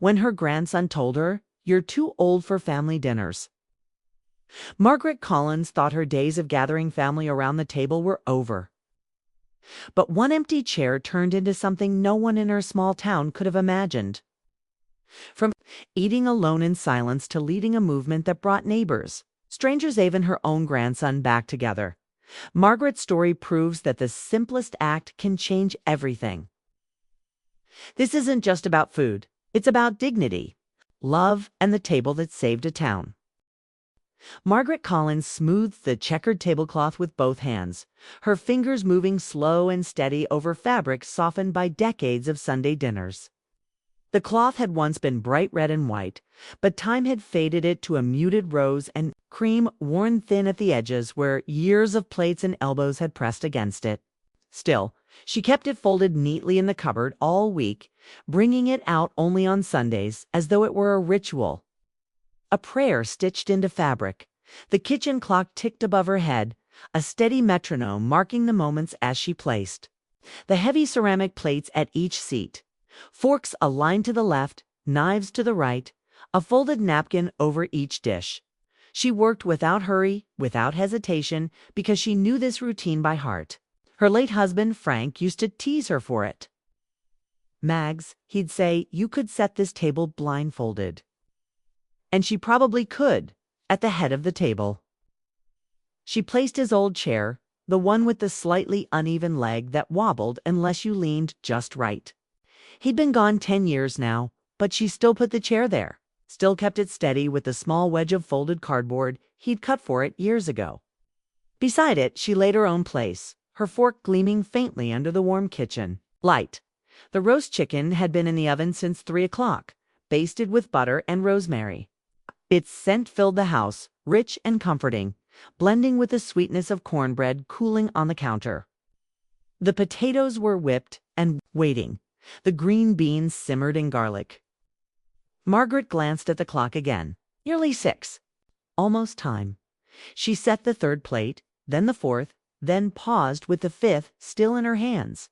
when her grandson told her, "You're too old for family dinners." Margaret Collins thought her days of gathering family around the table were over. But one empty chair turned into something no one in her small town could have imagined. From eating alone in silence to leading a movement that brought neighbors, strangers, even her own grandson, back together, Margaret's story proves that the simplest act can change everything. This isn't just about food. It's about dignity, love, and the table that saved a town. Margaret Collins smoothed the checkered tablecloth with both hands, her fingers moving slow and steady over fabric softened by decades of Sunday dinners. The cloth had once been bright red and white, but time had faded it to a muted rose and cream worn thin at the edges where years of plates and elbows had pressed against it. Still, she kept it folded neatly in the cupboard all week, bringing it out only on Sundays as though it were a ritual. A prayer stitched into fabric. The kitchen clock ticked above her head, a steady metronome marking the moments as she placed the heavy ceramic plates at each seat, forks aligned to the left, knives to the right, a folded napkin over each dish. She worked without hurry, without hesitation, because she knew this routine by heart. Her late husband, Frank, used to tease her for it. "Mags," he'd say, "you could set this table blindfolded." And she probably could, at the head of the table. She placed his old chair, the one with the slightly uneven leg that wobbled unless you leaned just right. He'd been gone 10 years now, but she still put the chair there, still kept it steady with the small wedge of folded cardboard he'd cut for it years ago. Beside it, she laid her own place, her fork gleaming faintly under the warm kitchen light. The roast chicken had been in the oven since 3 o'clock, basted with butter and rosemary. Its scent filled the house, rich and comforting, blending with the sweetness of cornbread cooling on the counter. The potatoes were whipped and waiting. The green beans simmered in garlic. Margaret glanced at the clock again. Nearly 6. Almost time. She set the third plate, then the fourth, then paused with the fifth still in her hands.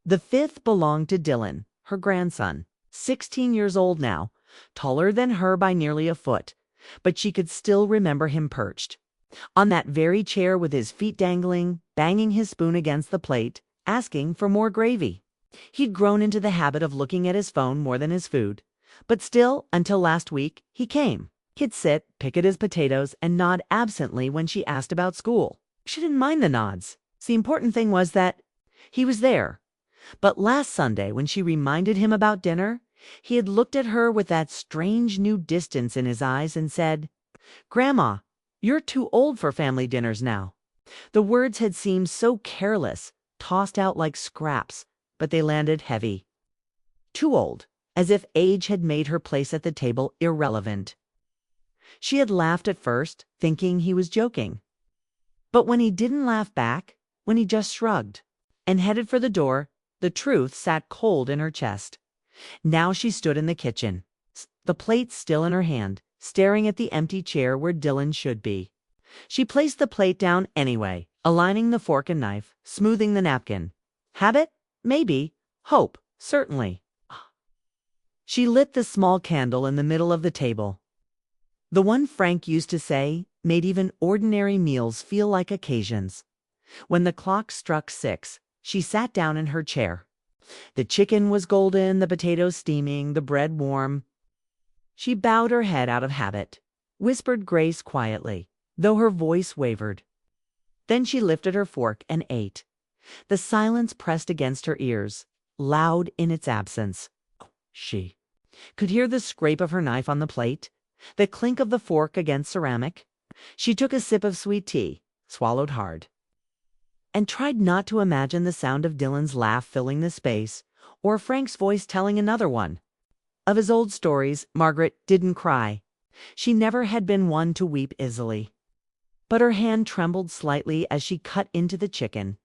The fifth belonged to Dylan, her grandson, 16 years old now, taller than her by nearly a foot, but she could still remember him perched on that very chair with his feet dangling, banging his spoon against the plate, asking for more gravy. He'd grown into the habit of looking at his phone more than his food, but still, until last week, he came. He'd sit, pick at his potatoes, and nod absently when she asked about school. She didn't mind the nods. The important thing was that he was there. But last Sunday, when she reminded him about dinner, he had looked at her with that strange new distance in his eyes and said, "Grandma, you're too old for family dinners now." The words had seemed so careless, tossed out like scraps, but they landed heavy. Too old, as if age had made her place at the table irrelevant. She had laughed at first, thinking he was joking. But when he didn't laugh back, when he just shrugged and headed for the door, the truth sat cold in her chest. Now she stood in the kitchen, the plate still in her hand, staring at the empty chair where Dylan should be. She placed the plate down anyway, aligning the fork and knife, smoothing the napkin. Habit? Maybe. Hope? Certainly. She lit the small candle in the middle of the table. The one Frank used to say made even ordinary meals feel like occasions. When the clock struck 6, she sat down in her chair. The chicken was golden, the potatoes steaming, the bread warm. She bowed her head out of habit, whispered grace quietly, though her voice wavered. Then she lifted her fork and ate. The silence pressed against her ears, loud in its absence. She could hear the scrape of her knife on the plate, the clink of the fork against ceramic. She took a sip of sweet tea, swallowed hard, and tried not to imagine the sound of Dylan's laugh filling the space, or Frank's voice telling another one. Of his old stories, Margaret didn't cry. She never had been one to weep easily. But her hand trembled slightly as she cut into the chicken,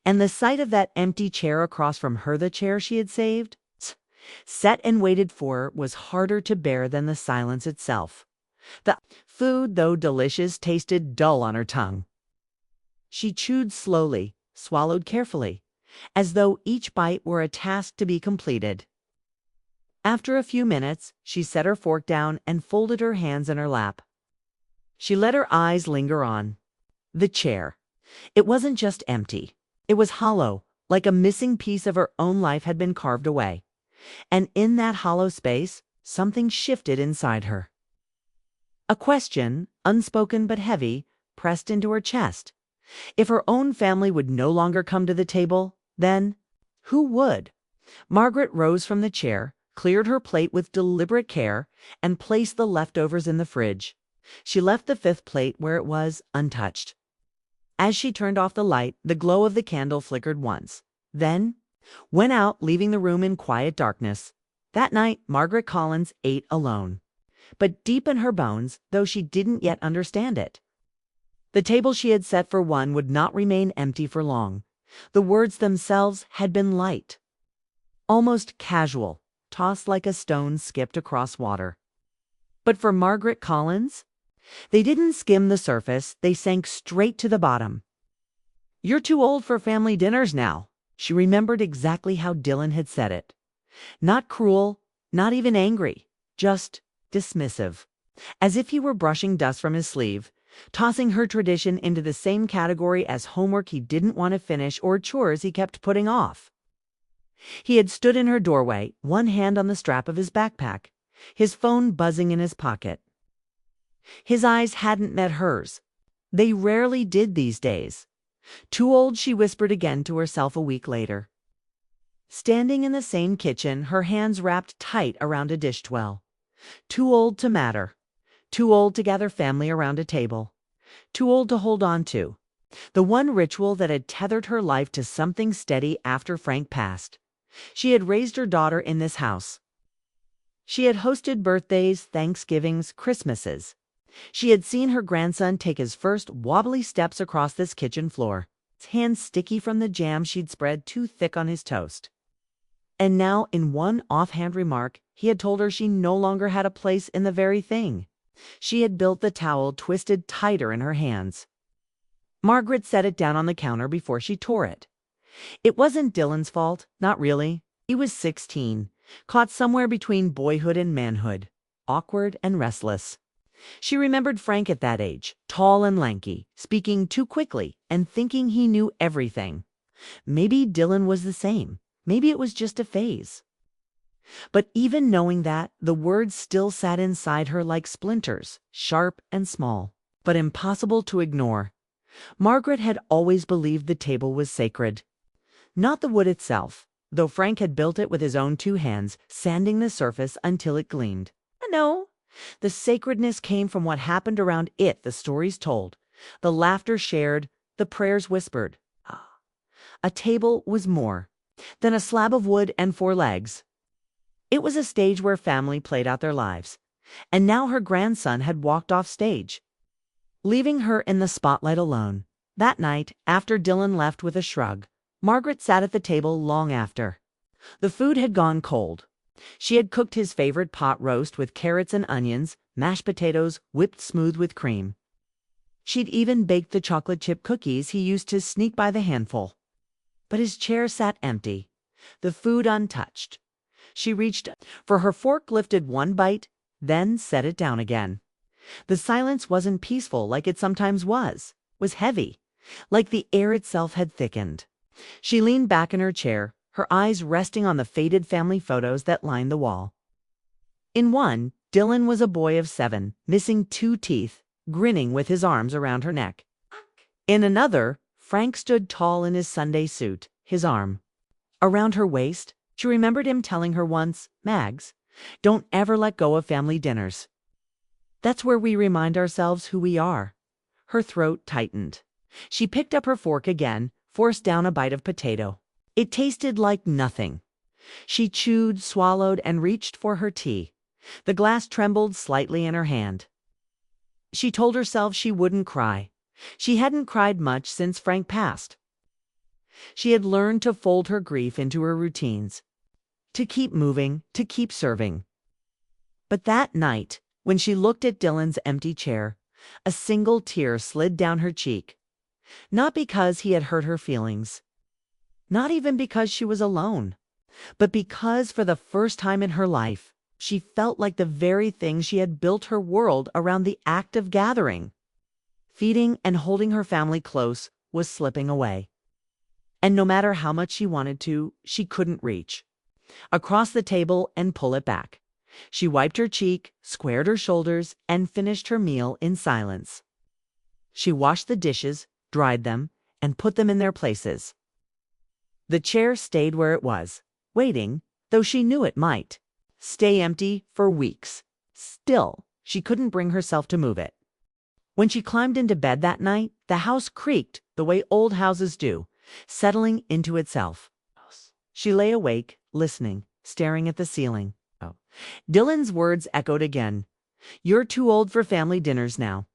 and the sight of that empty chair across from her, the chair she had saved, set and waited for, was harder to bear than the silence itself. The food, though delicious, tasted dull on her tongue. She chewed slowly, swallowed carefully, as though each bite were a task to be completed. After a few minutes, she set her fork down and folded her hands in her lap. She let her eyes linger on the chair. It wasn't just empty. It was hollow, like a missing piece of her own life had been carved away. And in that hollow space, something shifted inside her. A question, unspoken but heavy, pressed into her chest. If her own family would no longer come to the table, then who would? Margaret rose from the chair, cleared her plate with deliberate care, and placed the leftovers in the fridge. She left the fifth plate where it was, untouched. As she turned off the light, the glow of the candle flickered once, then went out, leaving the room in quiet darkness. That night, Margaret Collins ate alone. But deep in her bones, though she didn't yet understand it, the table she had set for one would not remain empty for long. The words themselves had been light, almost casual, tossed like a stone skipped across water. But for Margaret Collins, they didn't skim the surface, they sank straight to the bottom. "You're too old for family dinners now." She remembered exactly how Dylan had said it. Not cruel, not even angry, just dismissive, as if he were brushing dust from his sleeve, tossing her tradition into the same category as homework he didn't want to finish or chores he kept putting off. He had stood in her doorway, one hand on the strap of his backpack, his phone buzzing in his pocket. His eyes hadn't met hers. They rarely did these days. Too old, she whispered again to herself a week later. Standing in the same kitchen, her hands wrapped tight around a dish towel. Too old to matter. Too old to gather family around a table. Too old to hold on to the one ritual that had tethered her life to something steady after Frank passed. She had raised her daughter in this house. She had hosted birthdays, Thanksgivings, Christmases. She had seen her grandson take his first wobbly steps across this kitchen floor, his hands sticky from the jam she'd spread too thick on his toast. And now, in one offhand remark, he had told her she no longer had a place in the very thing. She had built the towel twisted tighter in her hands. Margaret set it down on the counter before she tore it. It wasn't Dylan's fault, not really. He was 16, caught somewhere between boyhood and manhood, awkward and restless. She remembered Frank at that age, tall and lanky, speaking too quickly and thinking he knew everything. Maybe Dylan was the same. Maybe it was just a phase. But even knowing that, the words still sat inside her like splinters, sharp and small, but impossible to ignore. Margaret had always believed the table was sacred. Not the wood itself, though Frank had built it with his own two hands, sanding the surface until it gleamed. No, the sacredness came from what happened around it, the stories told, the laughter shared, the prayers whispered. A table was more than a slab of wood and four legs. It was a stage where family played out their lives, and now her grandson had walked off stage, leaving her in the spotlight alone. That night, after Dylan left with a shrug, Margaret sat at the table long after. The food had gone cold. She had cooked his favorite pot roast with carrots and onions, mashed potatoes whipped smooth with cream. She'd even baked the chocolate chip cookies he used to sneak by the handful. But his chair sat empty, the food untouched. She reached for her fork, lifted one bite, then set it down again. The silence wasn't peaceful like it sometimes was heavy, like the air itself had thickened. She leaned back in her chair, her eyes resting on the faded family photos that lined the wall. In one, Dylan was a boy of 7, missing 2 teeth, grinning with his arms around her neck. In another, Frank stood tall in his Sunday suit, his arm around her waist. She remembered him telling her once, "Mags, don't ever let go of family dinners. That's where we remind ourselves who we are." Her throat tightened. She picked up her fork again, forced down a bite of potato. It tasted like nothing. She chewed, swallowed, and reached for her tea. The glass trembled slightly in her hand. She told herself she wouldn't cry. She hadn't cried much since Frank passed. She had learned to fold her grief into her routines, to keep moving, to keep serving. But that night, when she looked at Dylan's empty chair, a single tear slid down her cheek. Not because he had hurt her feelings. Not even because she was alone. but because for the first time in her life, she felt like the very thing she had built her world around, the act of gathering, feeding, and holding her family close, was slipping away. And no matter how much she wanted to, she couldn't reach across the table and pull it back. She wiped her cheek, squared her shoulders, and finished her meal in silence. She washed the dishes, dried them, and put them in their places. The chair stayed where it was, waiting, though she knew it might stay empty for weeks. Still, she couldn't bring herself to move it. When she climbed into bed that night, the house creaked the way old houses do, settling into itself. She lay awake, listening, staring at the ceiling. Dylan's words echoed again. "You're too old for family dinners now."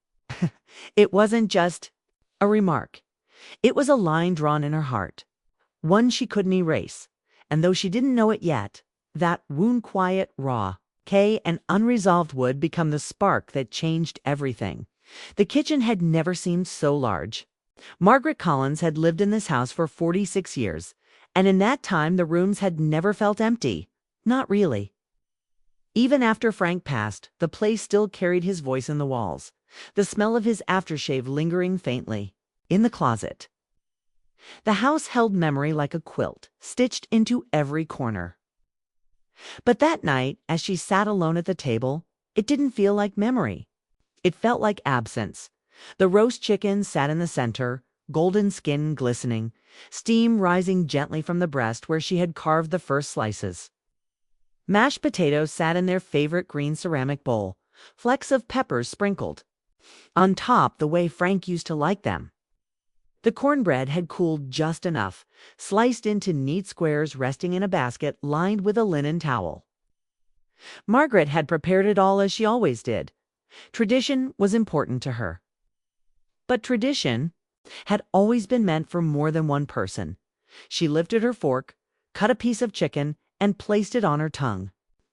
It wasn't just a remark. It was a line drawn in her heart, one she couldn't erase. And though she didn't know it yet, that wound, quiet, raw, and unresolved, would become the spark that changed everything. The kitchen had never seemed so large. Margaret Collins had lived in this house for 46 years, and in that time the rooms had never felt empty. Not really. Even after Frank passed, the place still carried his voice in the walls, the smell of his aftershave lingering faintly in the closet. The house held memory like a quilt, stitched into every corner. But that night, as she sat alone at the table, it didn't feel like memory. It felt like absence. The roast chicken sat in the center, golden skin glistening, steam rising gently from the breast where she had carved the first slices. Mashed potatoes sat in their favorite green ceramic bowl, flecks of peppers sprinkled on top the way Frank used to like them. The cornbread had cooled just enough, sliced into neat squares resting in a basket lined with a linen towel. Margaret had prepared it all as she always did. Tradition was important to her. But tradition had always been meant for more than one person. She lifted her fork, cut a piece of chicken, and placed it on her tongue.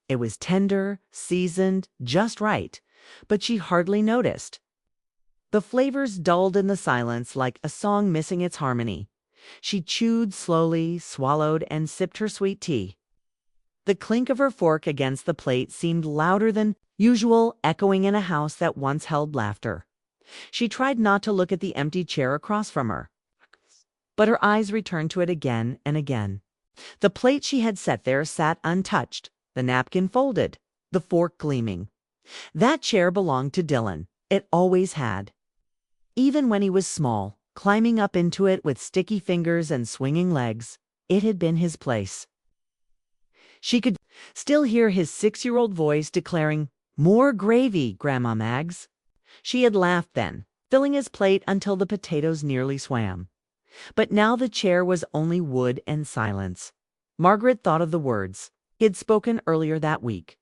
It was tender, seasoned, just right, but she hardly noticed. The flavors dulled in the silence like a song missing its harmony. She chewed slowly, swallowed, and sipped her sweet tea. The clink of her fork against the plate seemed louder than usual, echoing in a house that once held laughter. She tried not to look at the empty chair across from her, but her eyes returned to it again and again. The plate she had set there sat untouched, the napkin folded, the fork gleaming. That chair belonged to Dylan. It always had. Even when he was small, climbing up into it with sticky fingers and swinging legs, it had been his place. She could still hear his 6-year-old voice declaring, "More gravy, Grandma Mags." She had laughed then, filling his plate until the potatoes nearly swam. But now the chair was only wood and silence. Margaret thought of the words he had spoken earlier that week.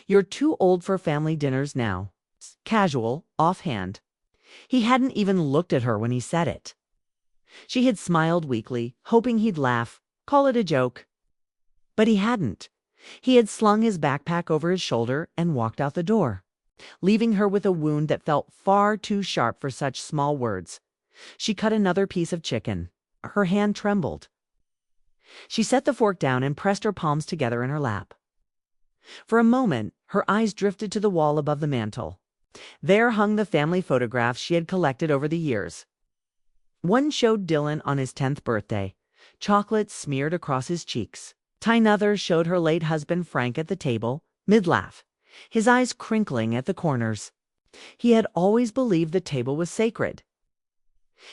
"You're too old for family dinners now." Casual, offhand. He hadn't even looked at her when he said it. She had smiled weakly, hoping he'd laugh, call it a joke. But he hadn't. He had slung his backpack over his shoulder and walked out the door, leaving her with a wound that felt far too sharp for such small words. She cut another piece of chicken. Her hand trembled. She set the fork down and pressed her palms together in her lap. For a moment, her eyes drifted to the wall above the mantel. There hung the family photographs she had collected over the years. One showed Dylan on his 10th birthday, chocolate smeared across his cheeks. Another showed her late husband Frank at the table, mid-laugh, his eyes crinkling at the corners. He had always believed the table was sacred.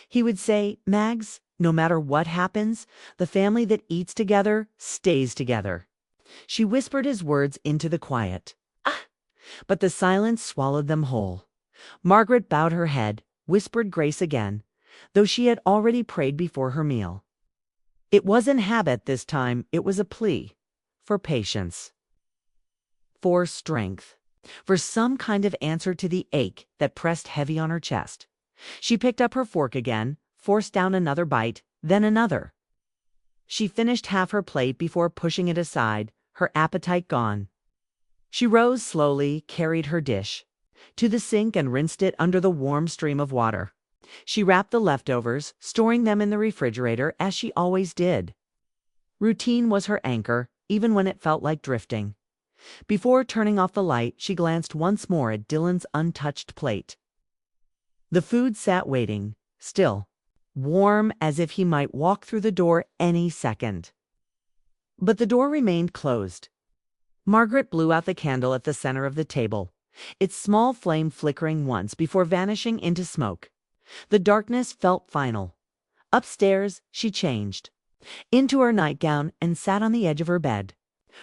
He would say, "Mags, no matter what happens, the family that eats together stays together." She whispered his words into the quiet. But the silence swallowed them whole. Margaret bowed her head, whispered grace again, though she had already prayed before her meal. It wasn't habit this time, it was a plea for patience, for strength, for some kind of answer to the ache that pressed heavy on her chest. She picked up her fork again, forced down another bite, then another. She finished half her plate before pushing it aside, her appetite gone. She rose slowly, carried her dish to the sink and rinsed it under the warm stream of water. She wrapped the leftovers, storing them in the refrigerator as she always did. Routine was her anchor, even when it felt like drifting. Before turning off the light, she glanced once more at Dylan's untouched plate. The food sat waiting, still, warm as if he might walk through the door any second. But the door remained closed. Margaret blew out the candle at the center of the table, its small flame flickering once before vanishing into smoke. The darkness felt final. Upstairs, she changed into her nightgown and sat on the edge of her bed.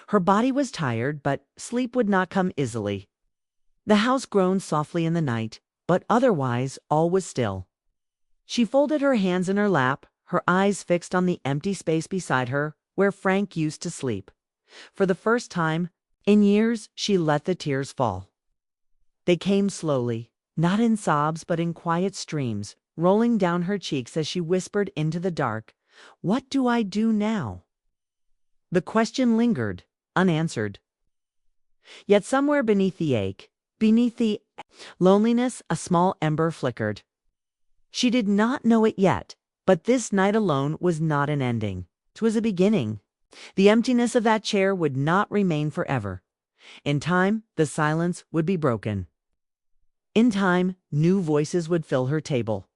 Her body was tired, but sleep would not come easily. The house groaned softly in the night, but otherwise all was still. She folded her hands in her lap, her eyes fixed on the empty space beside her where Frank used to sleep. For the first time in years, she let the tears fall. They came slowly, not in sobs but in quiet streams, rolling down her cheeks as she whispered into the dark, "What do I do now?" The question lingered, unanswered. Yet somewhere beneath the ache, beneath the loneliness, a small ember flickered. She did not know it yet, but this night alone was not an ending. 'Twas a beginning. The emptiness of that chair would not remain forever. In time, the silence would be broken. In time, new voices would fill her table.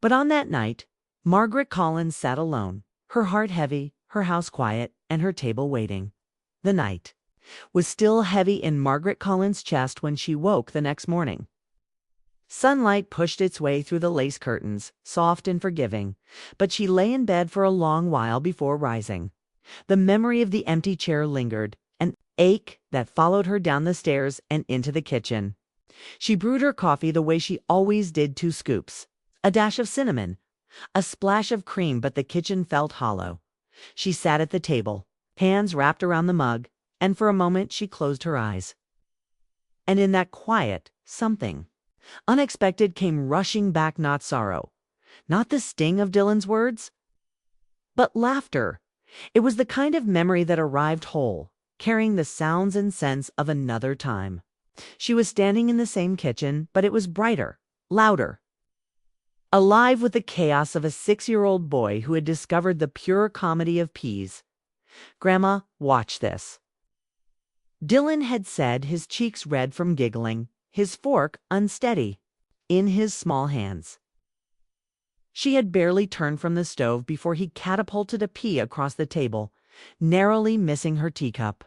But on that night, Margaret Collins sat alone, her heart heavy, her house quiet, and her table waiting. The night was still heavy in Margaret Collins' chest when she woke the next morning. Sunlight pushed its way through the lace curtains, soft and forgiving, but she lay in bed for a long while before rising. The memory of the empty chair lingered, an ache that followed her down the stairs and into the kitchen. She brewed her coffee the way she always did, 2 scoops, a dash of cinnamon, a splash of cream, but the kitchen felt hollow. She sat at the table, hands wrapped around the mug, and for a moment she closed her eyes. And in that quiet, something unexpected came rushing back, not sorrow, not the sting of Dylan's words, but laughter. It was the kind of memory that arrived whole, carrying the sounds and scents of another time. She was standing in the same kitchen, but it was brighter, louder, alive with the chaos of a 6-year-old boy who had discovered the pure comedy of peas. "Grandma, watch this." Dylan had said, his cheeks red from giggling, his fork unsteady in his small hands. She had barely turned from the stove before he catapulted a pea across the table, narrowly missing her teacup.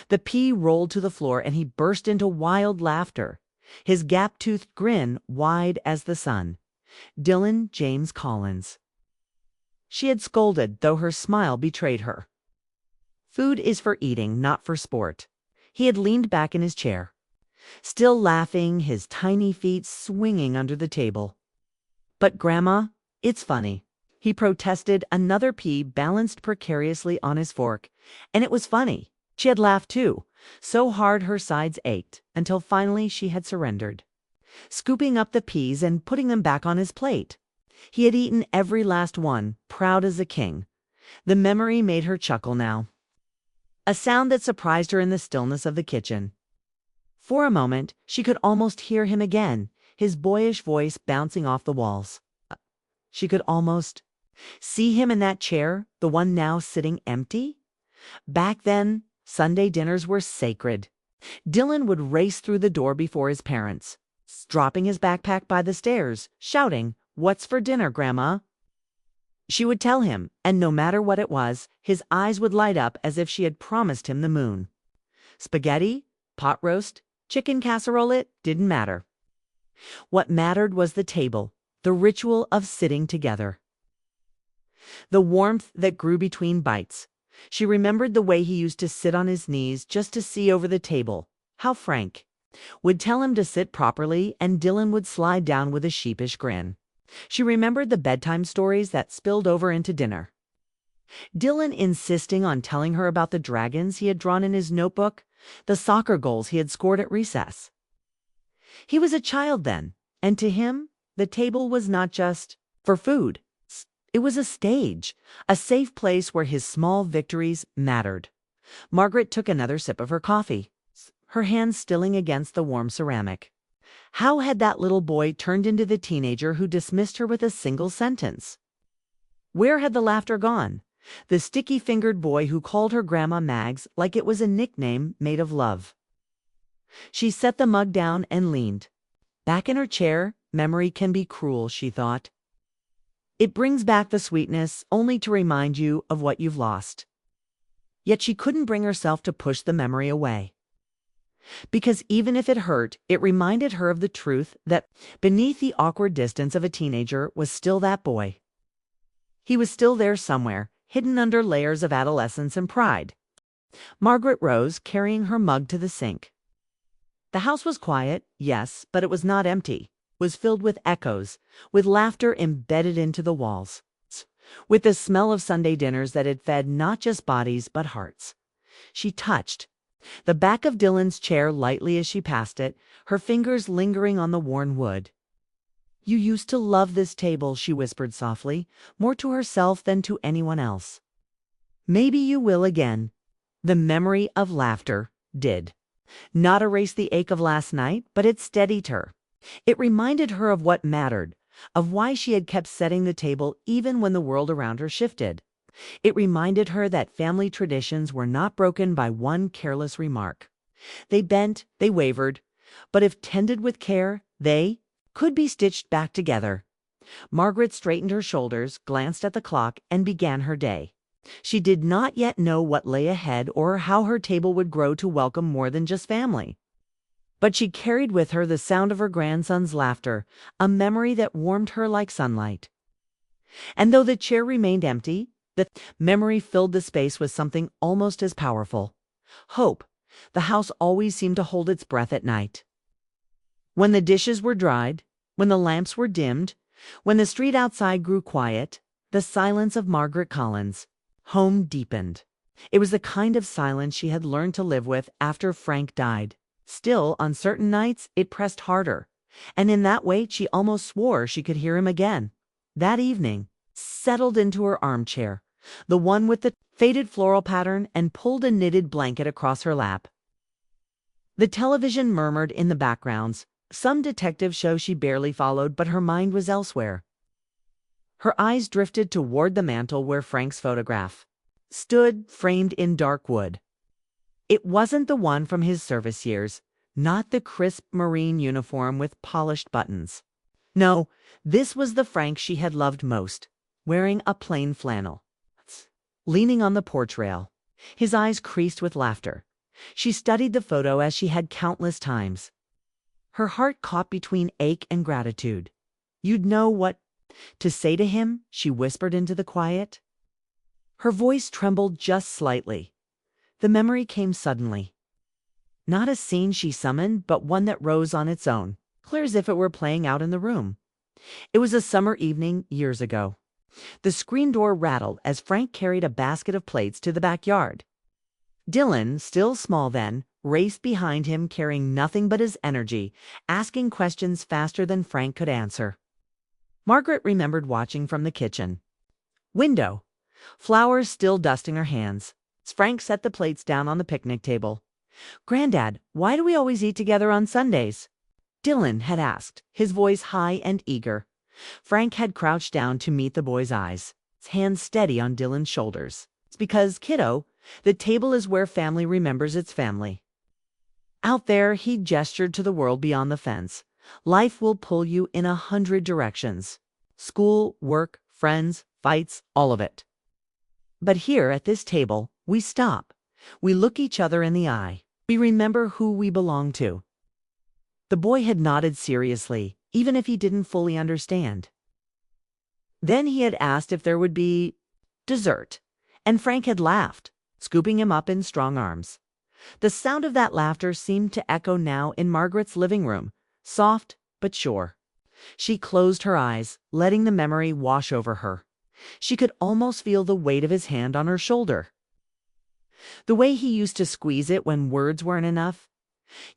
The pea rolled to the floor and he burst into wild laughter, his gap-toothed grin wide as the sun. Dylan James Collins. She had scolded, though her smile betrayed her. Food is for eating, not for sport. He had leaned back in his chair, still laughing, his tiny feet swinging under the table. "But Grandma, it's funny," he protested, another pea balanced precariously on his fork. And it was funny. She had laughed too, so hard her sides ached, until finally she had surrendered, scooping up the peas and putting them back on his plate. He had eaten every last one, proud as a king. The memory made her chuckle now, a sound that surprised her in the stillness of the kitchen. For a moment, she could almost hear him again, his boyish voice bouncing off the walls. She could almost see him in that chair, the one now sitting empty. Back then, Sunday dinners were sacred. Dylan would race through the door before his parents, dropping his backpack by the stairs, shouting, "What's for dinner, Grandma?" She would tell him, and no matter what it was, his eyes would light up as if she had promised him the moon. Spaghetti, pot roast, chicken casserole, it didn't matter. What mattered was the table, the ritual of sitting together. The warmth that grew between bites. She remembered the way he used to sit on his knees just to see over the table, how Frank would tell him to sit properly and Dylan would slide down with a sheepish grin. She remembered the bedtime stories that spilled over into dinner. Dylan insisting on telling her about the dragons he had drawn in his notebook, the soccer goals he had scored at recess. He was a child then, and to him, the table was not just for food. It was a stage, a safe place where his small victories mattered. Margaret took another sip of her coffee, her hand stilling against the warm ceramic. How had that little boy turned into the teenager who dismissed her with a single sentence? Where had the laughter gone? the sticky-fingered boy who called her Grandma Mags like it was a nickname made of love. She set the mug down and leaned back in her chair. Memory can be cruel, she thought. It brings back the sweetness only to remind you of what you've lost. Yet she couldn't bring herself to push the memory away. Because even if it hurt, it reminded her of the truth that beneath the awkward distance of a teenager was still that boy. He was still there somewhere, hidden under layers of adolescence and pride. Margaret rose, carrying her mug to the sink. The house was quiet, yes, but it was not empty. It was filled with echoes, with laughter embedded into the walls, with the smell of Sunday dinners that had fed not just bodies but hearts. She touched the back of Dylan's chair lightly as she passed it, her fingers lingering on the worn wood. "You used to love this table," she whispered softly, more to herself than to anyone else. "Maybe you will again." The memory of laughter did not erase the ache of last night, but it steadied her. It reminded her of what mattered, of why she had kept setting the table even when the world around her shifted. It reminded her that family traditions were not broken by one careless remark. They bent, they wavered, but if tended with care, they could be stitched back together. Margaret straightened her shoulders, glanced at the clock, and began her day. She did not yet know what lay ahead or how her table would grow to welcome more than just family. But she carried with her the sound of her grandson's laughter, a memory that warmed her like sunlight. And though the chair remained empty, the memory filled the space with something almost as powerful: hope. The house always seemed to hold its breath at night. When the dishes were dried, when the lamps were dimmed, when the street outside grew quiet, the silence of Margaret Collins' home deepened. It was the kind of silence she had learned to live with after Frank died. Still, on certain nights, it pressed harder, and in that way she almost swore she could hear him again. That evening, settled into her armchair, the one with the faded floral pattern, and pulled a knitted blanket across her lap. The television murmured in the backgrounds, some detective show she barely followed, but her mind was elsewhere. Her eyes drifted toward the mantel where Frank's photograph stood, framed in dark wood. It wasn't the one from his service years, not the crisp Marine uniform with polished buttons. No, this was the Frank she had loved most, wearing a plain flannel, leaning on the porch rail, his eyes creased with laughter. She studied the photo as she had countless times. Her heart caught between ache and gratitude. "You'd know what to say to him," she whispered into the quiet. Her voice trembled just slightly. The memory came suddenly. Not a scene she summoned, but one that rose on its own, clear as if it were playing out in the room. It was a summer evening years ago. The screen door rattled as Frank carried a basket of plates to the backyard. Dylan, still small then, raced behind him carrying nothing but his energy, asking questions faster than Frank could answer. Margaret remembered watching from the kitchen window, flowers still dusting her hands. Frank set the plates down on the picnic table. "Granddad, why do we always eat together on Sundays?" Dylan had asked, his voice high and eager. Frank had crouched down to meet the boy's eyes, his hands steady on Dylan's shoulders. "It's because, kiddo, the table is where family remembers its family. Out there," he gestured to the world beyond the fence, "life will pull you in 100 directions. School, work, friends, fights, all of it. But here at this table, we stop. We look each other in the eye. We remember who we belong to." The boy had nodded seriously, even if he didn't fully understand. Then he had asked if there would be dessert, and Frank had laughed, scooping him up in strong arms. The sound of that laughter seemed to echo now in Margaret's living room, soft but sure. She closed her eyes, letting the memory wash over her. She could almost feel the weight of his hand on her shoulder. The way he used to squeeze it when words weren't enough.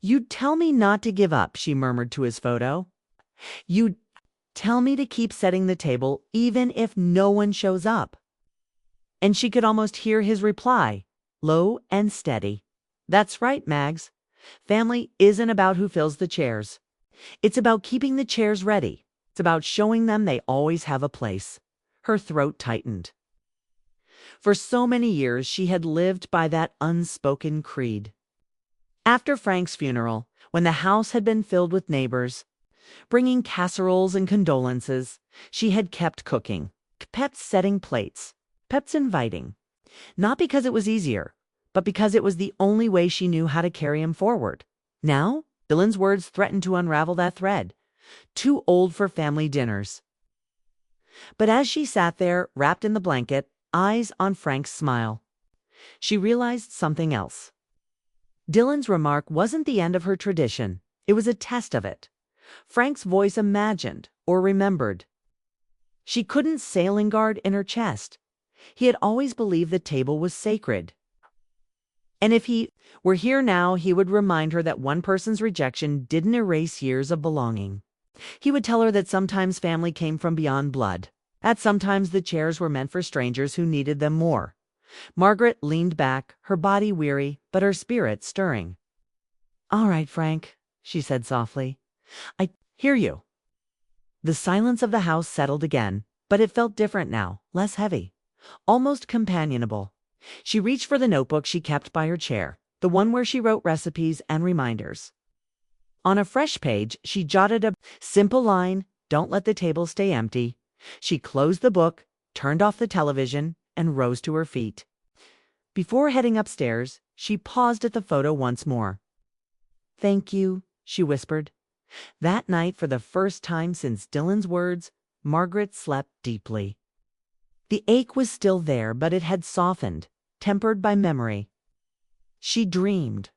"You'd tell me not to give up," she murmured to his photo. "You'd tell me to keep setting the table even if no one shows up." And she could almost hear his reply, low and steady. "That's right, Mags. Family isn't about who fills the chairs. It's about keeping the chairs ready. It's about showing them they always have a place." Her throat tightened. For so many years, she had lived by that unspoken creed. After Frank's funeral, when the house had been filled with neighbors, bringing casseroles and condolences, she had kept cooking, kept setting plates, kept inviting. Not because it was easier, but because it was the only way she knew how to carry him forward. Now, Dylan's words threatened to unravel that thread. Too old for family dinners. But as she sat there, wrapped in the blanket, eyes on Frank's smile, she realized something else. Dylan's remark wasn't the end of her tradition. It was a test of it. Frank's voice imagined or remembered. She couldn't sailing guard in her chest. He had always believed the table was sacred. And if he were here now, he would remind her that one person's rejection didn't erase years of belonging. He would tell her that sometimes family came from beyond blood, that sometimes the chairs were meant for strangers who needed them more. Margaret leaned back, her body weary, but her spirit stirring. "All right, Frank," she said softly. "I hear you." The silence of the house settled again, but it felt different now, less heavy, almost companionable. She reached for the notebook she kept by her chair, the one where she wrote recipes and reminders. On a fresh page, she jotted a simple line, "Don't let the table stay empty." She closed the book, turned off the television, and rose to her feet. Before heading upstairs, she paused at the photo once more. "Thank you," she whispered. That night, for the first time since Dylan's words, Margaret slept deeply. The ache was still there, but it had softened, tempered by memory. She dreamed,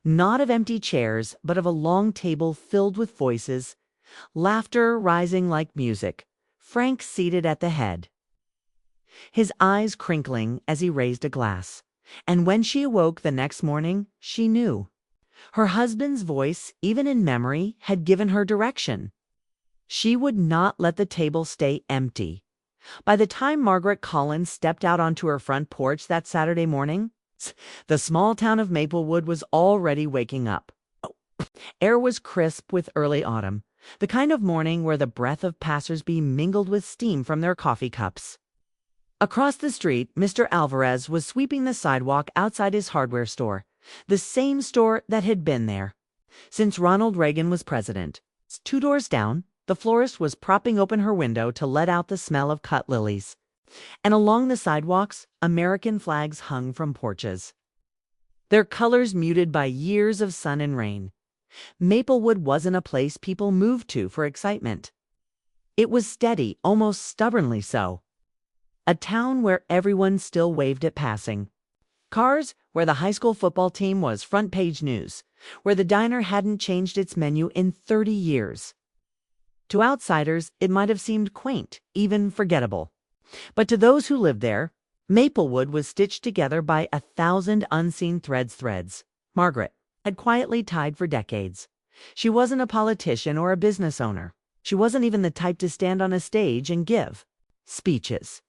not of empty chairs, but of a long table filled with voices, laughter rising like music, Frank seated at the head, his eyes crinkling as he raised a glass. And when she awoke the next morning, she knew. Her husband's voice, even in memory, had given her direction. She would not let the table stay empty. By the time Margaret Collins stepped out onto her front porch that Saturday morning, the small town of Maplewood was already waking up. Air was crisp with early autumn, the kind of morning where the breath of passers-by mingled with steam from their coffee cups. Across the street, Mr. Alvarez was sweeping the sidewalk outside his hardware store, the same store that had been there since Ronald Reagan was president. 2 doors down, the florist was propping open her window to let out the smell of cut lilies. And along the sidewalks, American flags hung from porches, their colors muted by years of sun and rain. Maplewood wasn't a place people moved to for excitement. It was steady, almost stubbornly so. A town where everyone still waved at passing. Cars, where the high school football team was front-page news, where the diner hadn't changed its menu in 30 years. To outsiders, it might have seemed quaint, even forgettable. But to those who lived there, Maplewood was stitched together by 1,000 unseen threads. Margaret had quietly tied for decades. She wasn't a politician or a business owner. She wasn't even the type to stand on a stage and give speeches.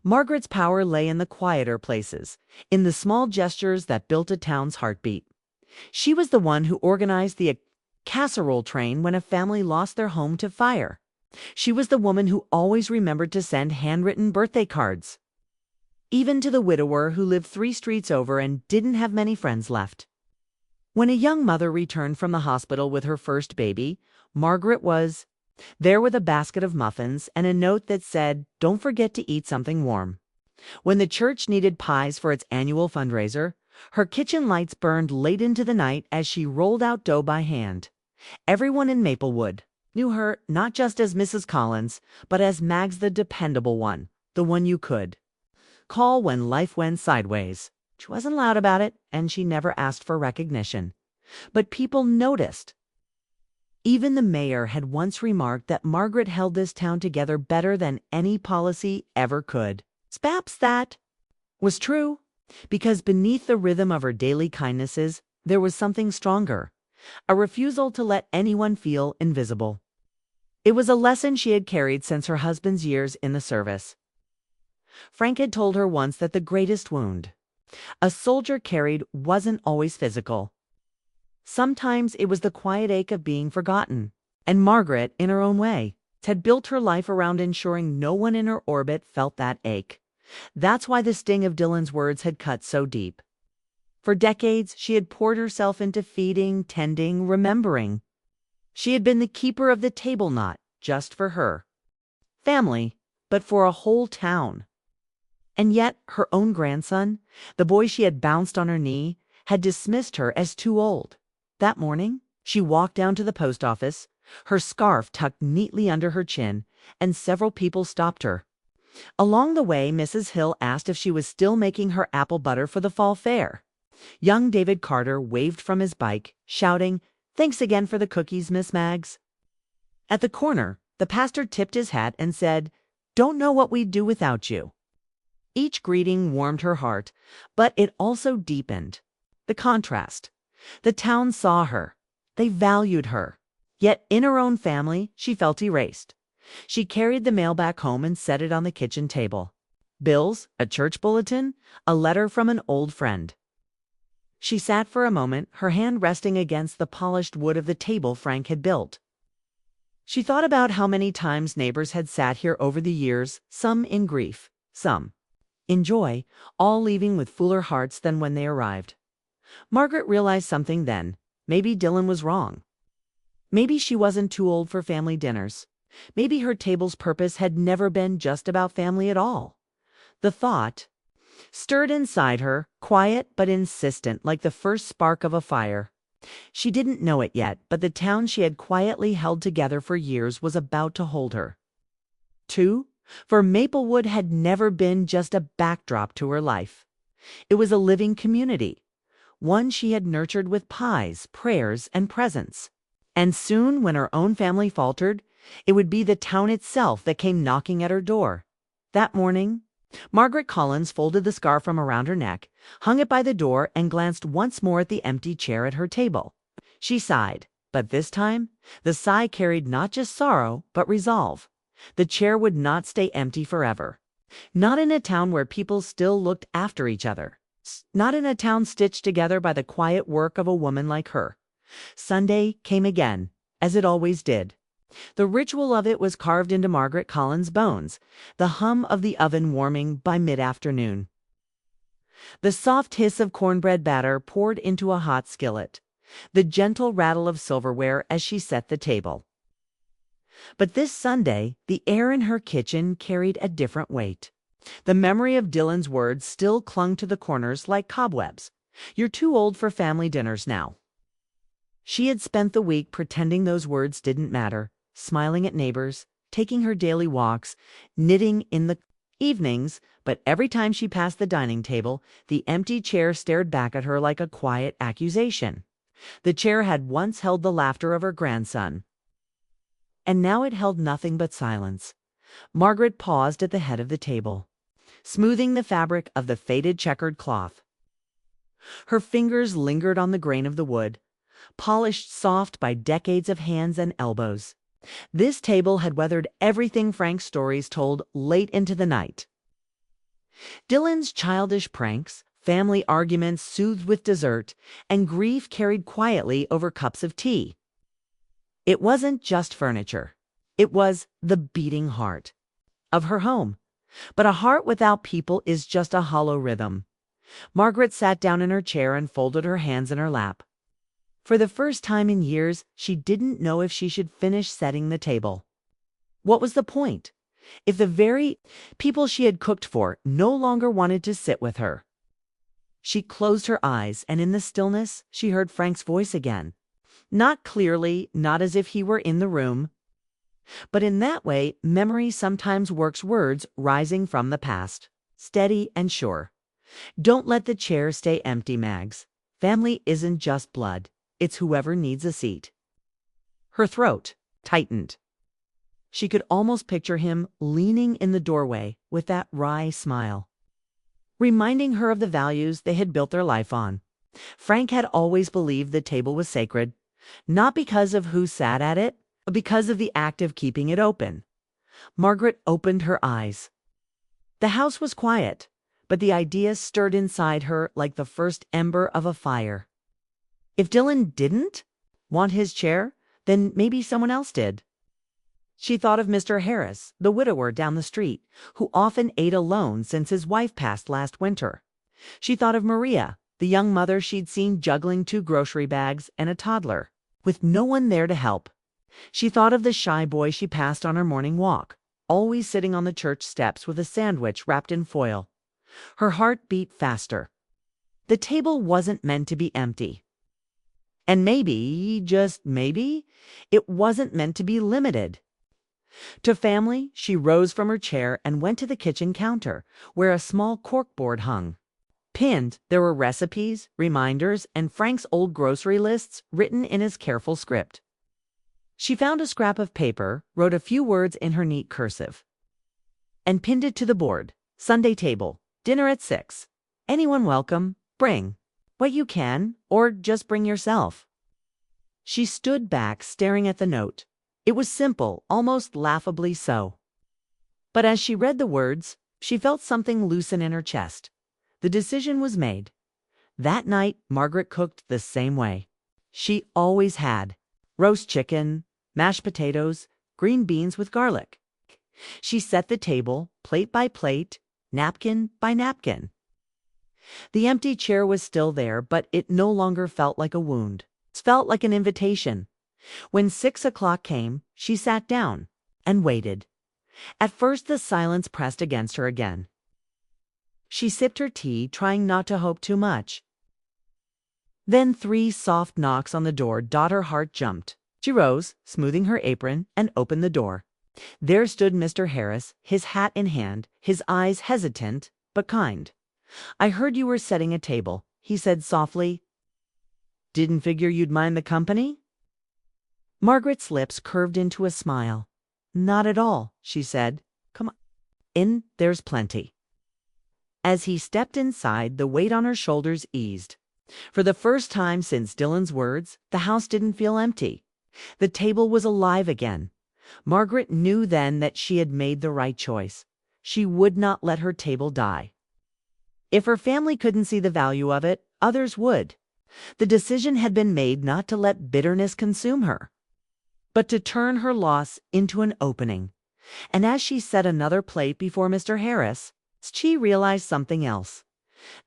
Margaret's power lay in the quieter places, in the small gestures that built a town's heartbeat. She was the one who organized the casserole train when a family lost their home to fire. She was the woman who always remembered to send handwritten birthday cards, even to the widower who lived 3 streets over and didn't have many friends left. When a young mother returned from the hospital with her first baby, Margaret was there with a basket of muffins and a note that said, "Don't forget to eat something warm." When the church needed pies for its annual fundraiser, her kitchen lights burned late into the night as she rolled out dough by hand. Everyone in Maplewood knew her not just as Mrs. Collins, but as Mags, the dependable one, the one you could call when life went sideways. She wasn't loud about it, and she never asked for recognition. But people noticed. Even the mayor had once remarked that Margaret held this town together better than any policy ever could. Perhaps that was true, because beneath the rhythm of her daily kindnesses, there was something stronger, a refusal to let anyone feel invisible. It was a lesson she had carried since her husband's years in the service. Frank had told her once that the greatest wound a soldier carried wasn't always physical. Sometimes it was the quiet ache of being forgotten. And Margaret, in her own way, had built her life around ensuring no one in her orbit felt that ache. That's why the sting of Dylan's words had cut so deep. For decades, she had poured herself into feeding, tending, remembering. She had been the keeper of the table, not just for her family, but for a whole town. And yet, her own grandson, the boy she had bounced on her knee, had dismissed her as too old. That morning, she walked down to the post office, her scarf tucked neatly under her chin, and several people stopped her. Along the way, Mrs. Hill asked if she was still making her apple butter for the fall fair. Young David Carter waved from his bike, shouting, "Thanks again for the cookies, Miss Maggs." At the corner, the pastor tipped his hat and said, "Don't know what we'd do without you." Each greeting warmed her heart, but it also deepened the contrast. The town saw her. They valued her. Yet in her own family, she felt erased. She carried the mail back home and set it on the kitchen table. Bills, a church bulletin, a letter from an old friend. She sat for a moment, her hand resting against the polished wood of the table Frank had built. She thought about how many times neighbors had sat here over the years, some in grief, some in joy, all leaving with fuller hearts than when they arrived. Margaret realized something then. Maybe Dylan was wrong. Maybe she wasn't too old for family dinners. Maybe her table's purpose had never been just about family at all. The thought stirred inside her, quiet but insistent, like the first spark of a fire. She didn't know it yet, but the town she had quietly held together for years was about to hold her. For Maplewood had never been just a backdrop to her life. It was a living community, one she had nurtured with pies, prayers, and presents. And soon, when her own family faltered, it would be the town itself that came knocking at her door. That morning, Margaret Collins folded the scarf from around her neck, hung it by the door, and glanced once more at the empty chair at her table. She sighed, but this time, the sigh carried not just sorrow, but resolve. The chair would not stay empty forever. Not in a town where people still looked after each other. Not in a town stitched together by the quiet work of a woman like her. Sunday came again, as it always did. The ritual of it was carved into Margaret Collins' bones, the hum of the oven warming by mid-afternoon. The soft hiss of cornbread batter poured into a hot skillet, the gentle rattle of silverware as she set the table. But this Sunday, the air in her kitchen carried a different weight. The memory of Dylan's words still clung to the corners like cobwebs. "You're too old for family dinners now." She had spent the week pretending those words didn't matter, smiling at neighbors, taking her daily walks, knitting in the evenings, but every time she passed the dining table, the empty chair stared back at her like a quiet accusation. The chair had once held the laughter of her grandson, and now it held nothing but silence. Margaret paused at the head of the table, smoothing the fabric of the faded checkered cloth. Her fingers lingered on the grain of the wood, polished soft by decades of hands and elbows. This table had weathered everything Frank's stories told late into the night. Dylan's childish pranks, family arguments soothed with dessert, and grief carried quietly over cups of tea. It wasn't just furniture. It was the beating heart of her home. But a heart without people is just a hollow rhythm. Margaret sat down in her chair and folded her hands in her lap. For the first time in years, she didn't know if she should finish setting the table. What was the point, if the very people she had cooked for no longer wanted to sit with her? She closed her eyes, and in the stillness, she heard Frank's voice again. Not clearly, not as if he were in the room. But in that way, memory sometimes works, words rising from the past, steady and sure. "Don't let the chair stay empty, Mags. Family isn't just blood. It's whoever needs a seat." Her throat tightened. She could almost picture him leaning in the doorway with that wry smile, reminding her of the values they had built their life on. Frank had always believed the table was sacred, not because of who sat at it, but because of the act of keeping it open. Margaret opened her eyes. The house was quiet, but the idea stirred inside her like the first ember of a fire. If Dylan didn't want his chair, then maybe someone else did. She thought of Mr. Harris, the widower down the street, who often ate alone since his wife passed last winter. She thought of Maria, the young mother she'd seen juggling 2 grocery bags and a toddler, with no one there to help. She thought of the shy boy she passed on her morning walk, always sitting on the church steps with a sandwich wrapped in foil. Her heart beat faster. The table wasn't meant to be empty. And maybe, just maybe, it wasn't meant to be limited. To family, she rose from her chair and went to the kitchen counter, where a small corkboard hung. Pinned, there were recipes, reminders, and Frank's old grocery lists written in his careful script. She found a scrap of paper, wrote a few words in her neat cursive, and pinned it to the board. Sunday table, dinner at 6. Anyone welcome, bring what you can, or just bring yourself. She stood back, staring at the note. It was simple, almost laughably so. But as she read the words, she felt something loosen in her chest. The decision was made. That night, Margaret cooked the same way. She always had. Roast chicken, mashed potatoes, green beans with garlic. She set the table, plate by plate, napkin by napkin. The empty chair was still there, but it no longer felt like a wound. It felt like an invitation. When 6 o'clock came, she sat down and waited. At first, the silence pressed against her again. She sipped her tea, trying not to hope too much. Then 3 soft knocks on the door. Her heart jumped. She rose, smoothing her apron, and opened the door. There stood Mr. Harris, his hat in hand, his eyes hesitant but kind. "I heard you were setting a table," he said softly. "Didn't figure you'd mind the company?" Margaret's lips curved into a smile. "Not at all," she said. "Come on in, there's plenty." As he stepped inside, the weight on her shoulders eased. For the first time since Dylan's words, the house didn't feel empty. The table was alive again. Margaret knew then that she had made the right choice. She would not let her table die. If her family couldn't see the value of it, others would. The decision had been made not to let bitterness consume her, but to turn her loss into an opening. And as she set another plate before Mr. Harris, she realized something else.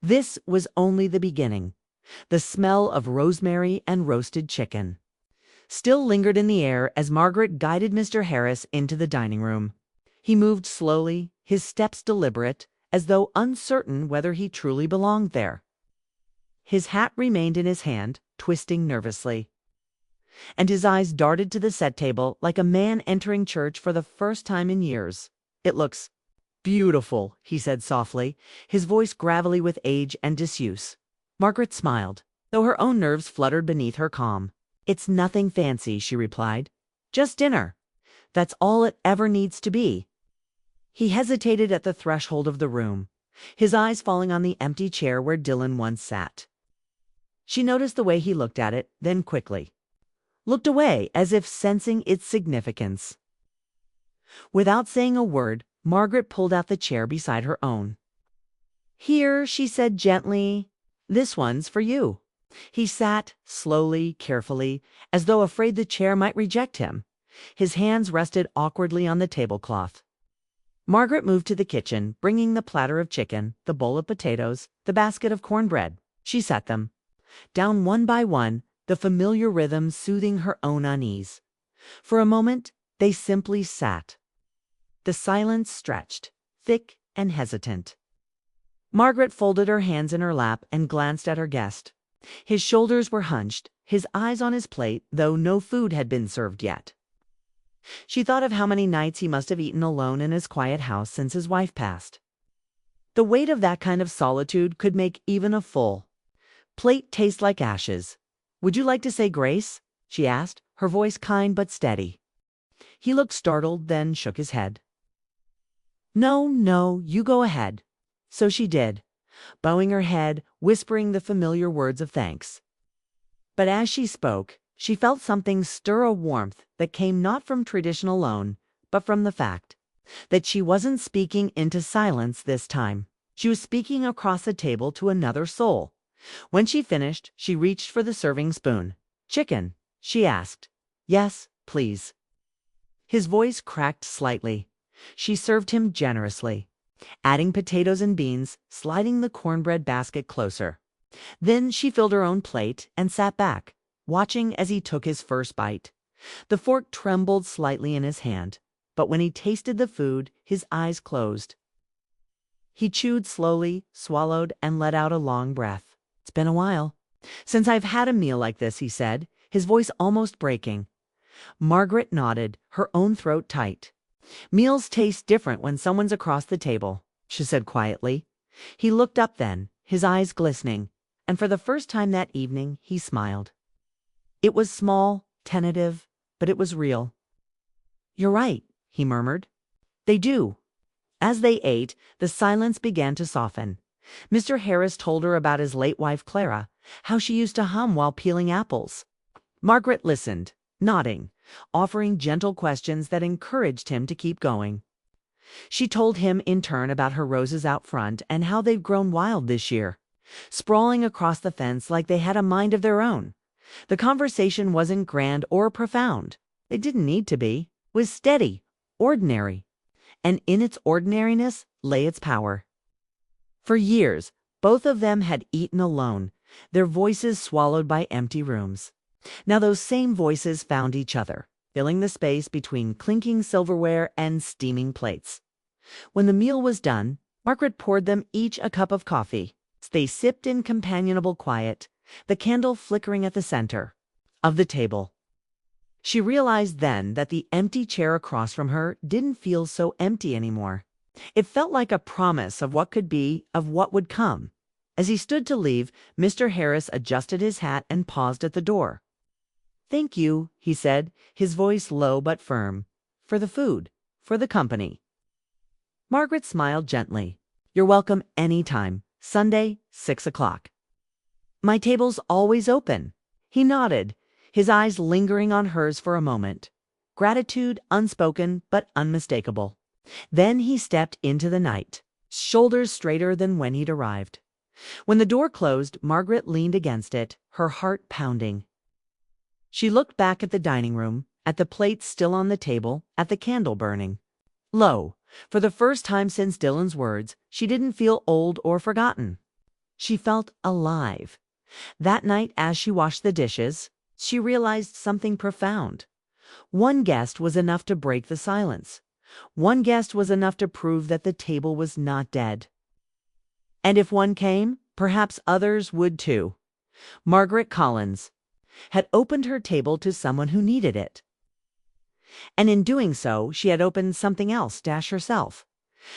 This was only the beginning. The smell of rosemary and roasted chicken still lingered in the air as Margaret guided Mr. Harris into the dining room. He moved slowly, his steps deliberate, as though uncertain whether he truly belonged there. His hat remained in his hand, twisting nervously, and his eyes darted to the set table like a man entering church for the first time in years. "It looks beautiful," he said softly, his voice gravelly with age and disuse. Margaret smiled, though her own nerves fluttered beneath her calm. "It's nothing fancy," she replied. "Just dinner. That's all it ever needs to be." He hesitated at the threshold of the room, his eyes falling on the empty chair where Dylan once sat. She noticed the way he looked at it, then quickly looked away as if sensing its significance. Without saying a word, Margaret pulled out the chair beside her own. "Here," she said gently, "this one's for you." He sat, slowly, carefully, as though afraid the chair might reject him. His hands rested awkwardly on the tablecloth. Margaret moved to the kitchen, bringing the platter of chicken, the bowl of potatoes, the basket of cornbread. She set them down one by one, the familiar rhythm soothing her own unease. For a moment, they simply sat. The silence stretched, thick and hesitant. Margaret folded her hands in her lap and glanced at her guest. His shoulders were hunched, his eyes on his plate, though no food had been served yet. She thought of how many nights he must have eaten alone in his quiet house since his wife passed. The weight of that kind of solitude could make even a full plate taste like ashes. "Would you like to say grace?" she asked, her voice kind but steady. He looked startled, then shook his head. No, you go ahead." So she did, bowing her head, whispering the familiar words of thanks. But as she spoke, she felt something stir a warmth that came not from tradition alone, but from the fact that she wasn't speaking into silence this time. She was speaking across the table to another soul. When she finished, she reached for the serving spoon. "Chicken?" she asked. "Yes, please." His voice cracked slightly. She served him generously, adding potatoes and beans, sliding the cornbread basket closer. Then she filled her own plate and sat back, watching as he took his first bite. The fork trembled slightly in his hand, but when he tasted the food, his eyes closed. He chewed slowly, swallowed, and let out a long breath. "It's been a while since I've had a meal like this," he said, his voice almost breaking. Margaret nodded, her own throat tight. "Meals taste different when someone's across the table," she said quietly. He looked up then, his eyes glistening, and for the first time that evening he smiled. It was small, tentative, but it was real. "You're right," he murmured. "They do." As they ate, the silence began to soften. Mr. Harris told her about his late wife Clara, how she used to hum while peeling apples. Margaret listened, nodding, offering gentle questions that encouraged him to keep going. She told him in turn about her roses out front and how they've grown wild this year, sprawling across the fence like they had a mind of their own. The conversation wasn't grand or profound. It didn't need to be. It was steady, ordinary. And in its ordinariness lay its power. For years, both of them had eaten alone, their voices swallowed by empty rooms. Now those same voices found each other, filling the space between clinking silverware and steaming plates. When the meal was done, Margaret poured them each a cup of coffee. They sipped in companionable quiet, the candle flickering at the center of the table. She realized then that the empty chair across from her didn't feel so empty anymore. It felt like a promise of what could be, of what would come. As he stood to leave, Mr. Harris adjusted his hat and paused at the door. "Thank you," he said, his voice low but firm, "for the food, for the company." Margaret smiled gently. "You're welcome any time. Sunday, 6 o'clock. My table's always open." He nodded, his eyes lingering on hers for a moment. Gratitude unspoken but unmistakable. Then he stepped into the night, shoulders straighter than when he'd arrived. When the door closed, Margaret leaned against it, her heart pounding. She looked back at the dining room, at the plates still on the table, at the candle burning. Lo, for the first time since Dylan's words, she didn't feel old or forgotten. She felt alive. That night, as she washed the dishes, she realized something profound. One guest was enough to break the silence. One guest was enough to prove that the table was not dead. And if one came, perhaps others would too. Margaret Collins had opened her table to someone who needed it. And in doing so, she had opened something else, herself.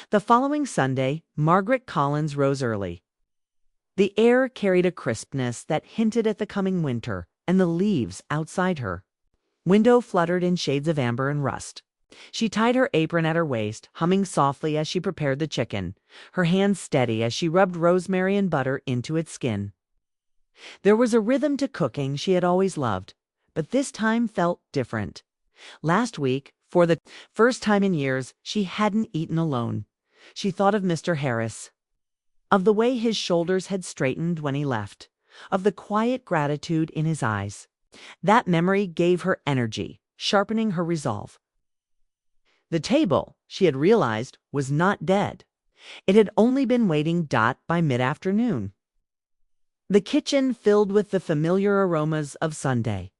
The following Sunday, Margaret Collins rose early. The air carried a crispness that hinted at the coming winter, and the leaves outside her. Window fluttered in shades of amber and rust. She tied her apron at her waist, humming softly as she prepared the chicken, her hands steady as she rubbed rosemary and butter into its skin. There was a rhythm to cooking she had always loved, but this time felt different. Last week, for the first time in years, she hadn't eaten alone. She thought of Mr. Harris, of the way his shoulders had straightened when he left, of the quiet gratitude in his eyes. That memory gave her energy, sharpening her resolve. The table, she had realized, was not dead. It had only been waiting by mid-afternoon. The kitchen filled with the familiar aromas of Sunday.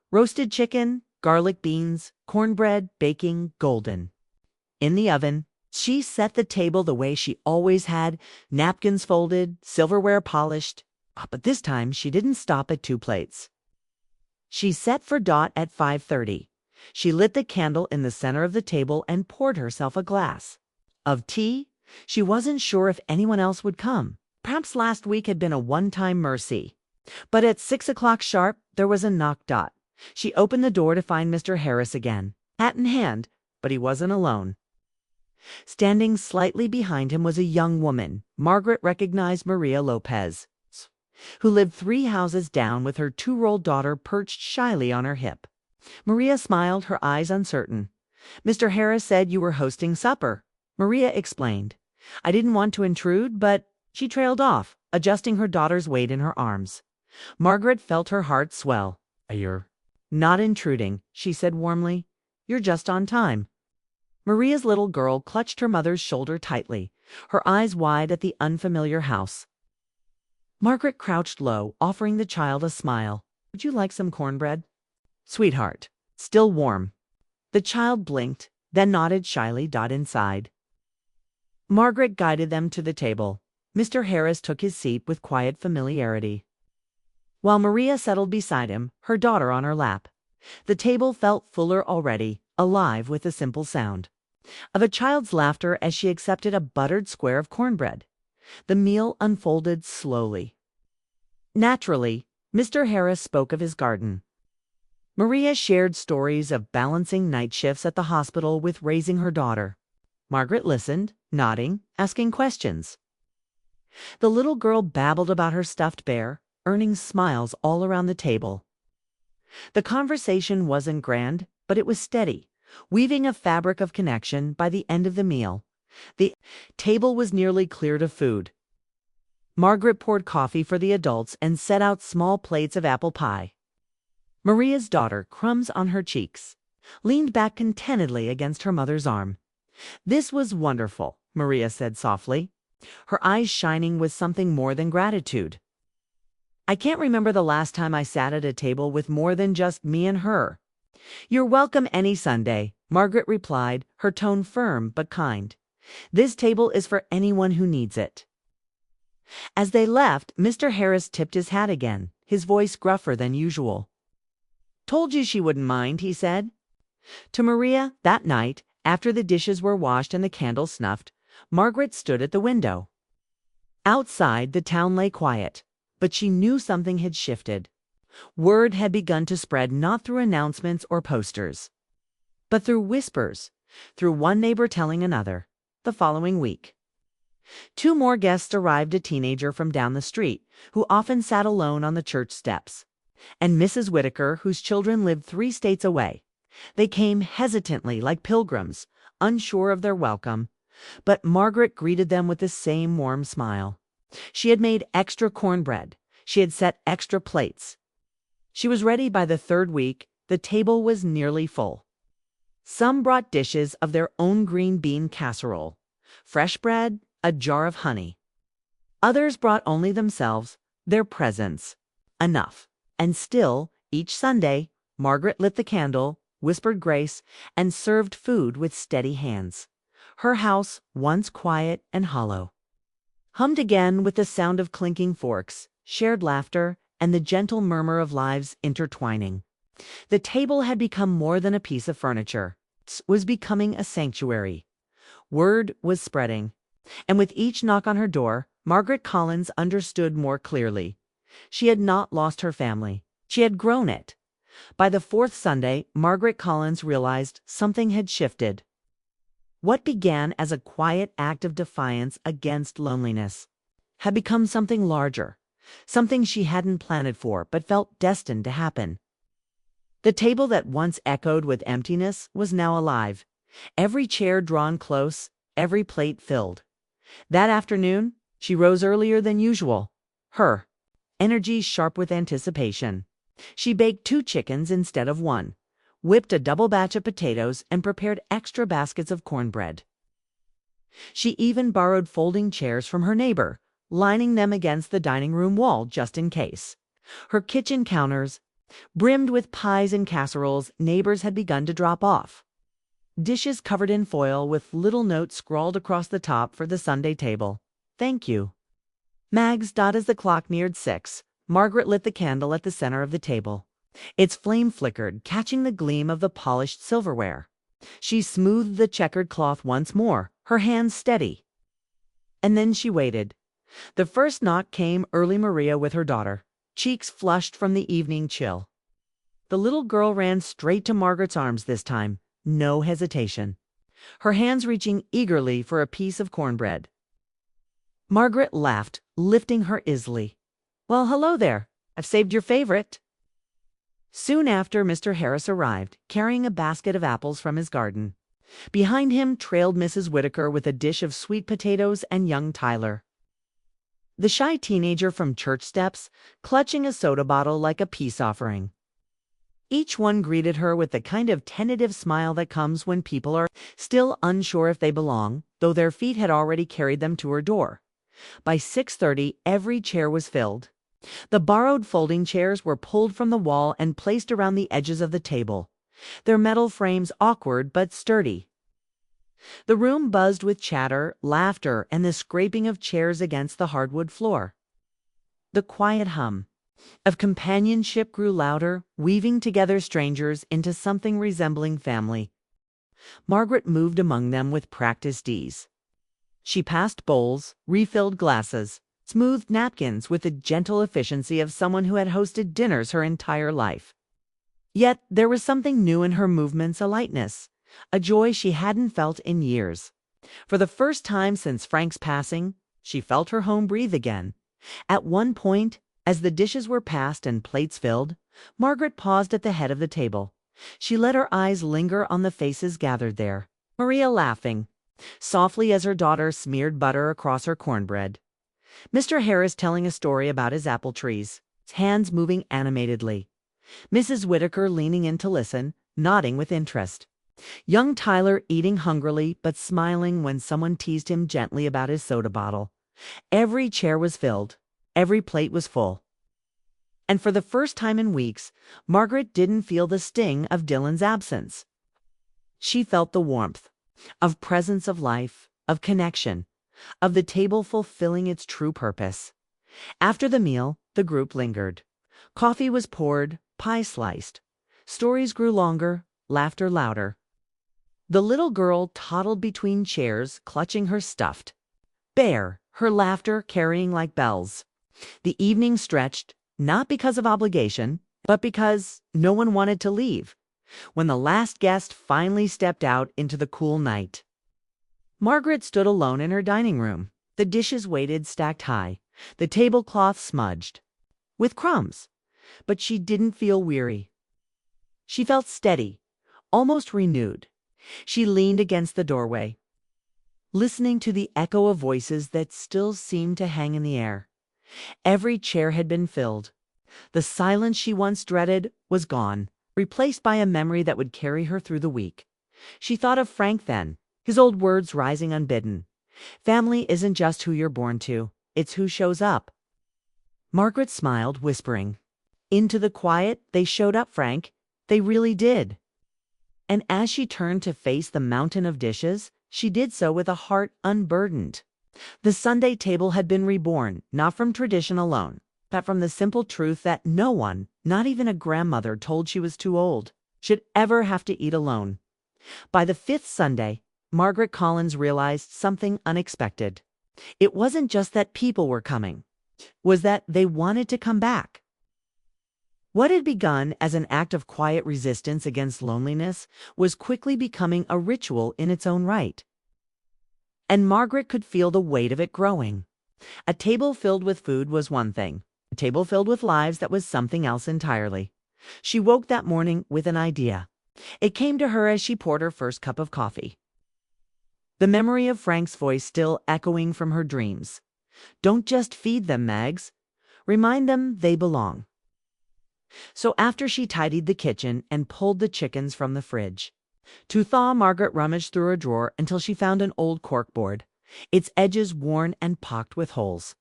Roasted chicken, garlic beans, cornbread, baking, golden. In the oven, she set the table the way she always had, napkins folded, silverware polished. But this time she didn't stop at 2 plates. She set for at 5:30. She lit the candle in the center of the table and poured herself a glass of tea. She wasn't sure if anyone else would come. Perhaps last week had been a one-time mercy. But at 6 o'clock sharp, there was a knock. She opened the door to find Mr. Harris again, hat in hand, but he wasn't alone. Standing slightly behind him was a young woman. Margaret recognized Maria Lopez, who lived 3 houses down with her 2-year-old daughter perched shyly on her hip. Maria smiled, her eyes uncertain. "Mr. Harris said you were hosting supper," Maria explained. "I didn't want to intrude, but—" She trailed off, adjusting her daughter's weight in her arms. Margaret felt her heart swell. "You're not intruding," she said warmly. you're just on time." Maria's little girl clutched her mother's shoulder tightly, her eyes wide at the unfamiliar house. Margaret crouched low, offering the child a smile. "Would you like some cornbread?" "Sweetheart, still warm." The child blinked, then nodded shyly. Inside. Margaret guided them to the table. Mr. Harris took his seat with quiet familiarity, while Maria settled beside him, her daughter on her lap. The table felt fuller already, alive with the simple sound of a child's laughter as she accepted a buttered square of cornbread. The meal unfolded slowly. Naturally, Mr. Harris spoke of his garden. Maria shared stories of balancing night shifts at the hospital with raising her daughter. Margaret listened, nodding, asking questions. The little girl babbled about her stuffed bear, earning smiles all around the table. The conversation wasn't grand, but it was steady, weaving a fabric of connection. By the end of the meal, the table was nearly cleared of food. Margaret poured coffee for the adults and set out small plates of apple pie. Maria's daughter, crumbs on her cheeks, leaned back contentedly against her mother's arm. "This was wonderful," Maria said softly, her eyes shining with something more than gratitude. "I can't remember the last time I sat at a table with more than just me and her." "You're welcome any Sunday," Margaret replied, her tone firm but kind. "This table is for anyone who needs it." As they left, Mr. Harris tipped his hat again, his voice gruffer than usual. "Told you she wouldn't mind," he said. To Maria, that night, after the dishes were washed and the candles snuffed, Margaret stood at the window. Outside, the town lay quiet, but she knew something had shifted. Word had begun to spread not through announcements or posters, but through whispers, through one neighbor telling another. The following week, 2 more guests arrived, a teenager from down the street, who often sat alone on the church steps, and Mrs. Whitaker, whose children lived 3 states away. They came hesitantly, like pilgrims, unsure of their welcome, but Margaret greeted them with the same warm smile. She had made extra cornbread. She had set extra plates. She was ready by the 3rd week. The table was nearly full. Some brought dishes of their own green bean casserole, fresh bread, a jar of honey. Others brought only themselves, their presents. Enough. And still, each Sunday, Margaret lit the candle, whispered grace, and served food with steady hands. Her house, once quiet and hollow, hummed again with the sound of clinking forks, shared laughter, and the gentle murmur of lives intertwining. The table had become more than a piece of furniture. It was becoming a sanctuary. Word was spreading, and with each knock on her door, Margaret Collins understood more clearly. She had not lost her family. She had grown it. By the 4th Sunday, Margaret Collins realized something had shifted. What began as a quiet act of defiance against loneliness had become something larger, something she hadn't planned for but felt destined to happen. The table that once echoed with emptiness was now alive, every chair drawn close, every plate filled. That afternoon, she rose earlier than usual, her energy sharp with anticipation. She baked 2 chickens instead of 1, whipped a double batch of potatoes, and prepared extra baskets of cornbread. She even borrowed folding chairs from her neighbor, lining them against the dining room wall just in case. Her kitchen counters brimmed with pies and casseroles neighbors had begun to drop off. Dishes covered in foil with little notes scrawled across the top for the Sunday table. "Thank you, Mags." As the clock neared 6, Margaret lit the candle at the center of the table. Its flame flickered, catching the gleam of the polished silverware. She smoothed the checkered cloth once more, her hands steady. And then she waited. The first knock came early. Maria with her daughter, cheeks flushed from the evening chill. The little girl ran straight to Margaret's arms this time, no hesitation, her hands reaching eagerly for a piece of cornbread. Margaret laughed, lifting her easily. "Well, hello there. I've saved your favorite." Soon after, Mr. Harris arrived, carrying a basket of apples from his garden. Behind him trailed Mrs. Whitaker with a dish of sweet potatoes and young Tyler, the shy teenager from church steps, clutching a soda bottle like a peace offering. Each one greeted her with the kind of tentative smile that comes when people are still unsure if they belong, though their feet had already carried them to her door. By 6:30, every chair was filled. The borrowed folding chairs were pulled from the wall and placed around the edges of the table, their metal frames awkward but sturdy. The room buzzed with chatter, laughter, and the scraping of chairs against the hardwood floor. The quiet hum of companionship grew louder, weaving together strangers into something resembling family. Margaret moved among them with practiced ease. She passed bowls, refilled glasses, smoothed napkins with the gentle efficiency of someone who had hosted dinners her entire life. Yet there was something new in her movements, a lightness, a joy she hadn't felt in years. For the first time since Frank's passing, she felt her home breathe again. At one point, as the dishes were passed and plates filled, Margaret paused at the head of the table. She let her eyes linger on the faces gathered there. Maria laughing softly as her daughter smeared butter across her cornbread. Mr. Harris telling a story about his apple trees, his hands moving animatedly. Mrs. Whitaker leaning in to listen, nodding with interest. Young Tyler eating hungrily but smiling when someone teased him gently about his soda bottle. Every chair was filled. Every plate was full. And for the first time in weeks, Margaret didn't feel the sting of Dylan's absence. She felt the warmth of presence, of life, of connection, of the table fulfilling its true purpose. After the meal, the group lingered. Coffee was poured, pie sliced. Stories grew longer, laughter louder. The little girl toddled between chairs, clutching her stuffed bear, her laughter carrying like bells. The evening stretched, not because of obligation, but because no one wanted to leave. When the last guest finally stepped out into the cool night, Margaret stood alone in her dining room. The dishes waited stacked high, the tablecloth smudged with crumbs. But she didn't feel weary. She felt steady, almost renewed. She leaned against the doorway, listening to the echo of voices that still seemed to hang in the air. Every chair had been filled. The silence she once dreaded was gone, replaced by a memory that would carry her through the week. She thought of Frank then, his old words rising unbidden. Family isn't just who you're born to, it's who shows up. Margaret smiled, whispering, "Into the quiet, they showed up, Frank. They really did." And as she turned to face the mountain of dishes, she did so with a heart unburdened. The Sunday table had been reborn, not from tradition alone, but from the simple truth that no one, not even a grandmother told she was too old, should ever have to eat alone. By the fifth Sunday, Margaret Collins realized something unexpected. It wasn't just that people were coming, it was that they wanted to come back. What had begun as an act of quiet resistance against loneliness was quickly becoming a ritual in its own right. And Margaret could feel the weight of it growing. A table filled with food was one thing. A table filled with lives, that was something else entirely. She woke that morning with an idea. It came to her as she poured her first cup of coffee. The memory of Frank's voice still echoing from her dreams. "Don't just feed them, Mags. Remind them they belong." So after she tidied the kitchen and pulled the chickens from the fridge, to thaw, Margaret rummaged through a drawer until she found an old corkboard, its edges worn and pocked with holes.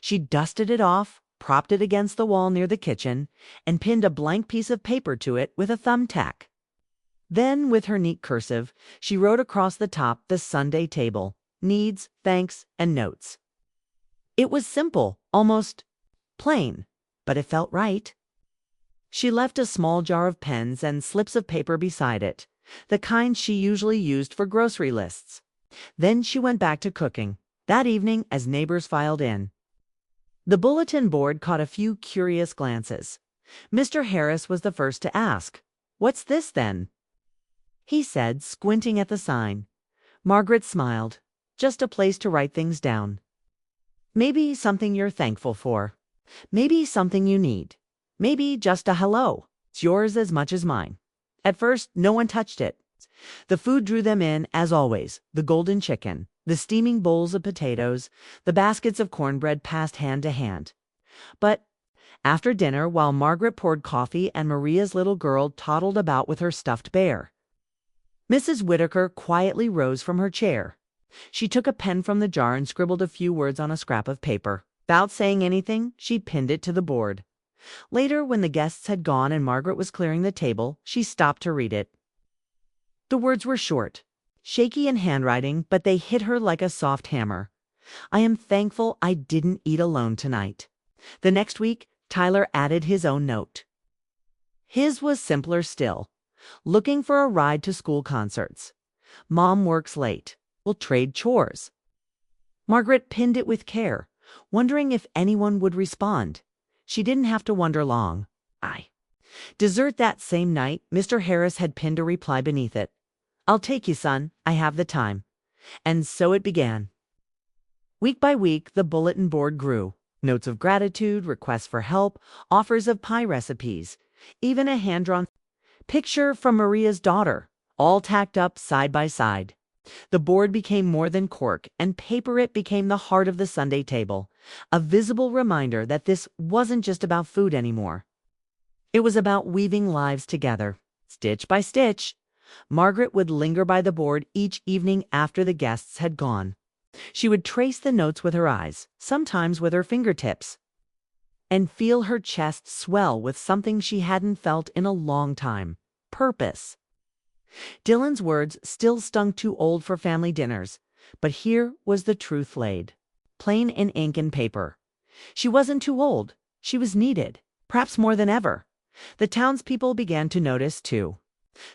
She dusted it off, propped it against the wall near the kitchen, and pinned a blank piece of paper to it with a thumbtack. Then, with her neat cursive, she wrote across the top the Sunday table: needs, thanks, and notes. It was simple, almost plain, but it felt right. She left a small jar of pens and slips of paper beside it, the kind she usually used for grocery lists. Then she went back to cooking. That evening, as neighbors filed in, the bulletin board caught a few curious glances. Mr. Harris was the first to ask, "What's this, then?" He said, squinting at the sign. Margaret smiled. "Just a place to write things down. Maybe something you're thankful for. Maybe something you need. Maybe just a hello. It's yours as much as mine." At first, no one touched it. The food drew them in, as always: the golden chicken, the steaming bowls of potatoes, the baskets of cornbread passed hand to hand. But After dinner, while Margaret poured coffee and Maria's little girl toddled about with her stuffed bear, Mrs. Whitaker quietly rose from her chair. She took a pen from the jar and scribbled a few words on a scrap of paper. Without saying anything, she pinned it to the board. Later, when the guests had gone and Margaret was clearing the table, she stopped to read it. The words were short, shaky in handwriting, but they hit her like a soft hammer. I am thankful I didn't eat alone tonight. The next week, Tyler added his own note. His was simpler still. Looking for a ride to school concerts. Mom works late. We'll trade chores. Margaret pinned it with care, wondering if anyone would respond. She didn't have to wonder long. Dessert that same night, Mr. Harris had pinned a reply beneath it. I'll take you, son. I have the time. And so it began. Week by week, the bulletin board grew. Notes of gratitude, requests for help, offers of pie recipes, even a hand-drawn picture from Maria's daughter, all tacked up side by side. The board became more than cork, and paper it became the heart of the Sunday table, a visible reminder that this wasn't just about food anymore. It was about weaving lives together, stitch by stitch. Margaret would linger by the board each evening after the guests had gone. She would trace the notes with her eyes, sometimes with her fingertips, and feel her chest swell with something she hadn't felt in a long time: purpose. Dylan's words still stung too old for family dinners, but here was the truth laid, plain in ink and paper. She wasn't too old. She was needed, perhaps more than ever. The townspeople began to notice, too.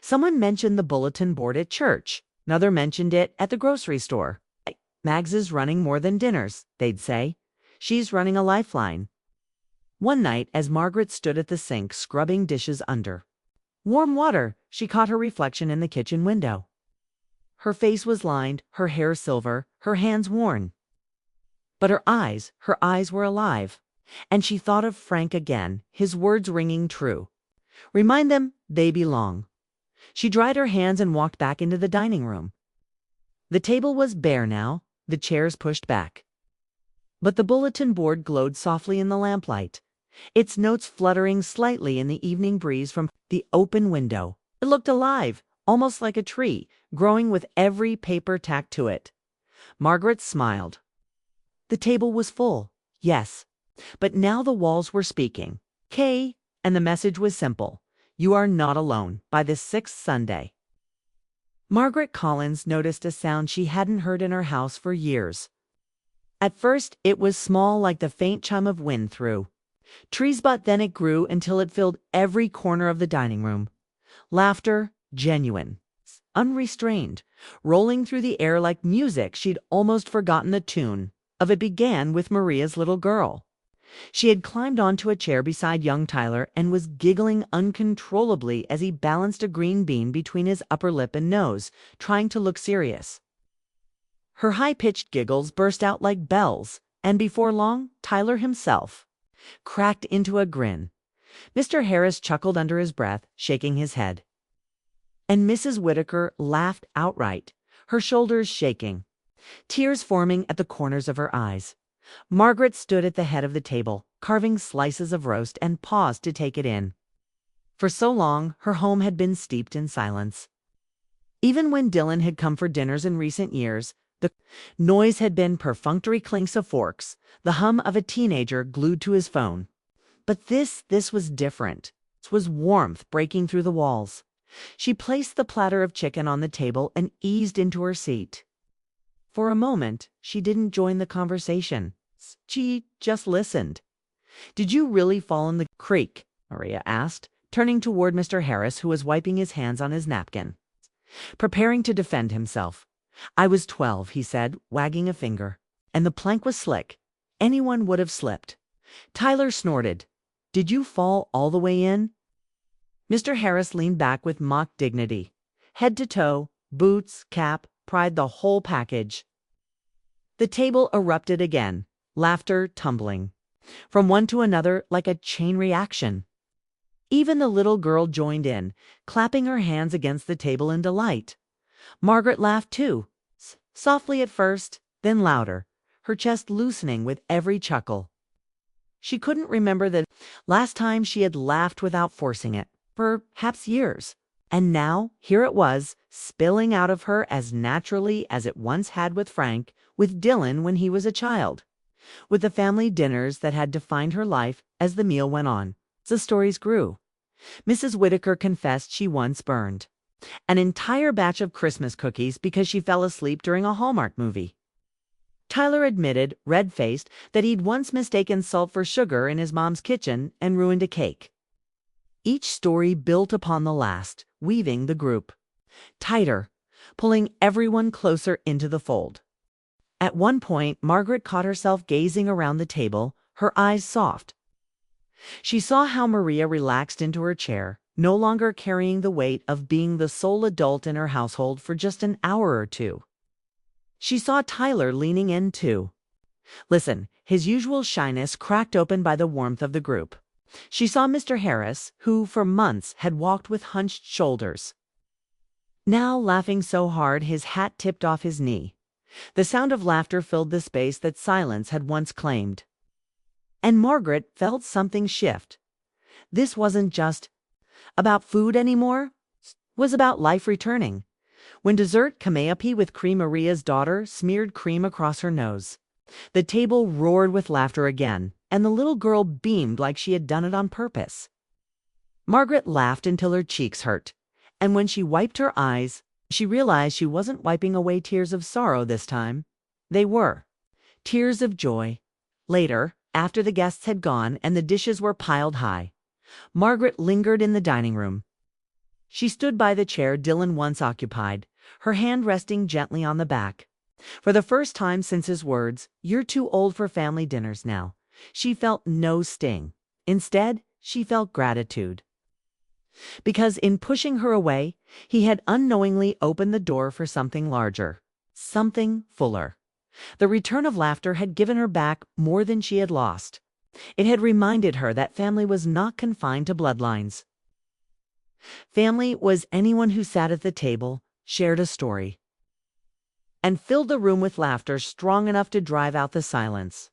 Someone mentioned the bulletin board at church. Another mentioned it at the grocery store. Mags is running more than dinners, they'd say. She's running a lifeline. One night, as Margaret stood at the sink scrubbing dishes under warm water, she caught her reflection in the kitchen window. Her face was lined, her hair silver, her hands worn. But her eyes were alive. And she thought of Frank again, his words ringing true. Remind them they belong. She dried her hands and walked back into the dining room. The table was bare now, the chairs pushed back. But the bulletin board glowed softly in the lamplight, its notes fluttering slightly in the evening breeze from the open window. It looked alive, almost like a tree, growing with every paper tacked to it. Margaret smiled. The table was full, yes, but now the walls were speaking. And the message was simple. You are not alone by the sixth Sunday. Margaret Collins noticed a sound she hadn't heard in her house for years. At first, it was small, like the faint chime of wind through trees, but then it grew until it filled every corner of the dining room. Laughter, genuine, unrestrained, rolling through the air like music she'd almost forgotten the tune of. It began with Maria's little girl. She had climbed onto a chair beside young Tyler and was giggling uncontrollably as he balanced a green bean between his upper lip and nose, trying to look serious. Her high-pitched giggles burst out like bells, and before long, Tyler himself cracked into a grin. Mr. Harris chuckled under his breath, shaking his head. And Mrs. Whitaker laughed outright, her shoulders shaking, tears forming at the corners of her eyes. Margaret stood at the head of the table, carving slices of roast, and paused to take it in. For so long, her home had been steeped in silence. Even when Dylan had come for dinners in recent years, the noise had been perfunctory clinks of forks, the hum of a teenager glued to his phone. But this was different. This was warmth breaking through the walls. She placed the platter of chicken on the table and eased into her seat. For a moment, she didn't join the conversation. She just listened. Did you really fall in the creek? Maria asked, turning toward Mr. Harris, who was wiping his hands on his napkin, preparing to defend himself. I was 12, he said, wagging a finger. And the plank was slick. Anyone would have slipped. Tyler snorted. Did you fall all the way in? Mr. Harris leaned back with mock dignity. Head to toe, boots, cap, pried the whole package. The table erupted again, laughter tumbling from one to another like a chain reaction. Even the little girl joined in, clapping her hands against the table in delight. Margaret laughed too, softly at first, then louder, her chest loosening with every chuckle. She couldn't remember the last time she had laughed without forcing it, perhaps years. And now, here it was, spilling out of her as naturally as it once had with Frank, with Dylan when he was a child. With the family dinners that had defined her life as the meal went on, the stories grew. Mrs. Whitaker confessed she once burned an entire batch of Christmas cookies because she fell asleep during a Hallmark movie. Tyler admitted, red-faced, that he'd once mistaken salt for sugar in his mom's kitchen and ruined a cake. Each story built upon the last, weaving the group tighter, pulling everyone closer into the fold. At one point, Margaret caught herself gazing around the table, her eyes soft. She saw how Maria relaxed into her chair, no longer carrying the weight of being the sole adult in her household for just an hour or two. She saw Tyler leaning in too. Listen, his usual shyness cracked open by the warmth of the group. She saw Mr. Harris, who for months had walked with hunched shoulders, now laughing so hard his hat tipped off his knee. The sound of laughter filled the space that silence had once claimed. And Margaret felt something shift. This wasn't just about food anymore, it was about life returning. When dessert calliope with cream, Maria's daughter smeared cream across her nose. The table roared with laughter again, and the little girl beamed like she had done it on purpose. Margaret laughed until her cheeks hurt, and when she wiped her eyes, she realized she wasn't wiping away tears of sorrow this time. They were tears of joy. Later, after the guests had gone and the dishes were piled high, Margaret lingered in the dining room. She stood by the chair Dylan once occupied, her hand resting gently on the back. For the first time since his words, "You're too old for family dinners now," she felt no sting. Instead, she felt gratitude. Because in pushing her away, he had unknowingly opened the door for something larger, something fuller. The return of laughter had given her back more than she had lost. It had reminded her that family was not confined to bloodlines. Family was anyone who sat at the table, shared a story, and filled the room with laughter strong enough to drive out the silence.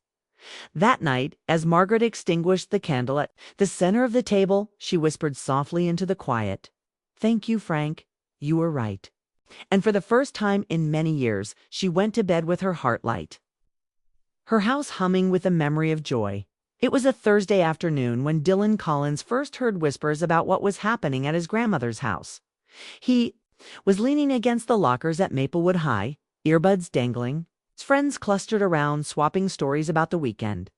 That night, as Margaret extinguished the candle at the center of the table, she whispered softly into the quiet, "Thank you, Frank. You were right." And for the first time in many years, she went to bed with her heart light, her house humming with a memory of joy. It was a Thursday afternoon when Dylan Collins first heard whispers about what was happening at his grandmother's house. He was leaning against the lockers at Maplewood High, earbuds dangling, his friends clustered around swapping stories about the weekend.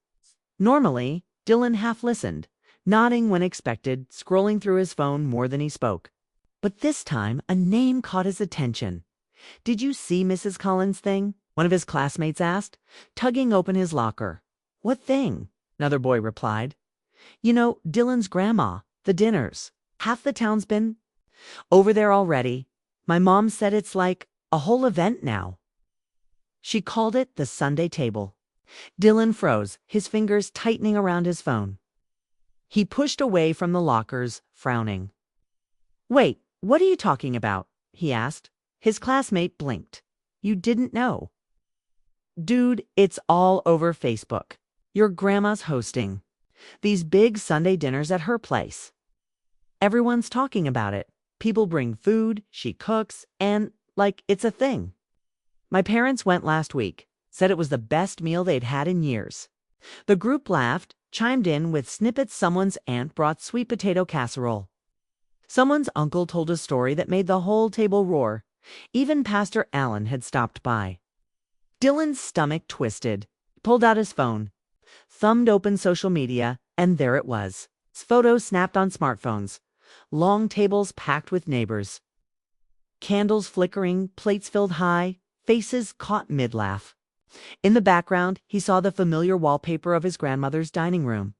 Normally, Dylan half listened, nodding when expected, scrolling through his phone more than he spoke. But this time, a name caught his attention. "Did you see Mrs. Collins' thing?" one of his classmates asked, tugging open his locker. "What thing?" another boy replied. "You know, Dylan's grandma, the dinners. Half the town's been over there already. My mom said it's like a whole event now. She called it the Sunday table." Dylan froze, his fingers tightening around his phone. He pushed away from the lockers, frowning. "Wait, what are you talking about?" he asked. His classmate blinked. "You didn't know?" "Dude, it's all over Facebook. Your grandma's hosting these big Sunday dinners at her place. Everyone's talking about it. People bring food, she cooks, and, like, it's a thing. My parents went last week, said it was the best meal they'd had in years." The group laughed, chimed in with snippets. Someone's aunt brought sweet potato casserole. Someone's uncle told a story that made the whole table roar. Even Pastor Allen had stopped by. Dylan's stomach twisted, pulled out his phone, thumbed open social media, and there it was. Photos snapped on smartphones, long tables packed with neighbors, candles flickering, plates filled high, faces caught mid-laugh. In the background, he saw the familiar wallpaper of his grandmother's dining room.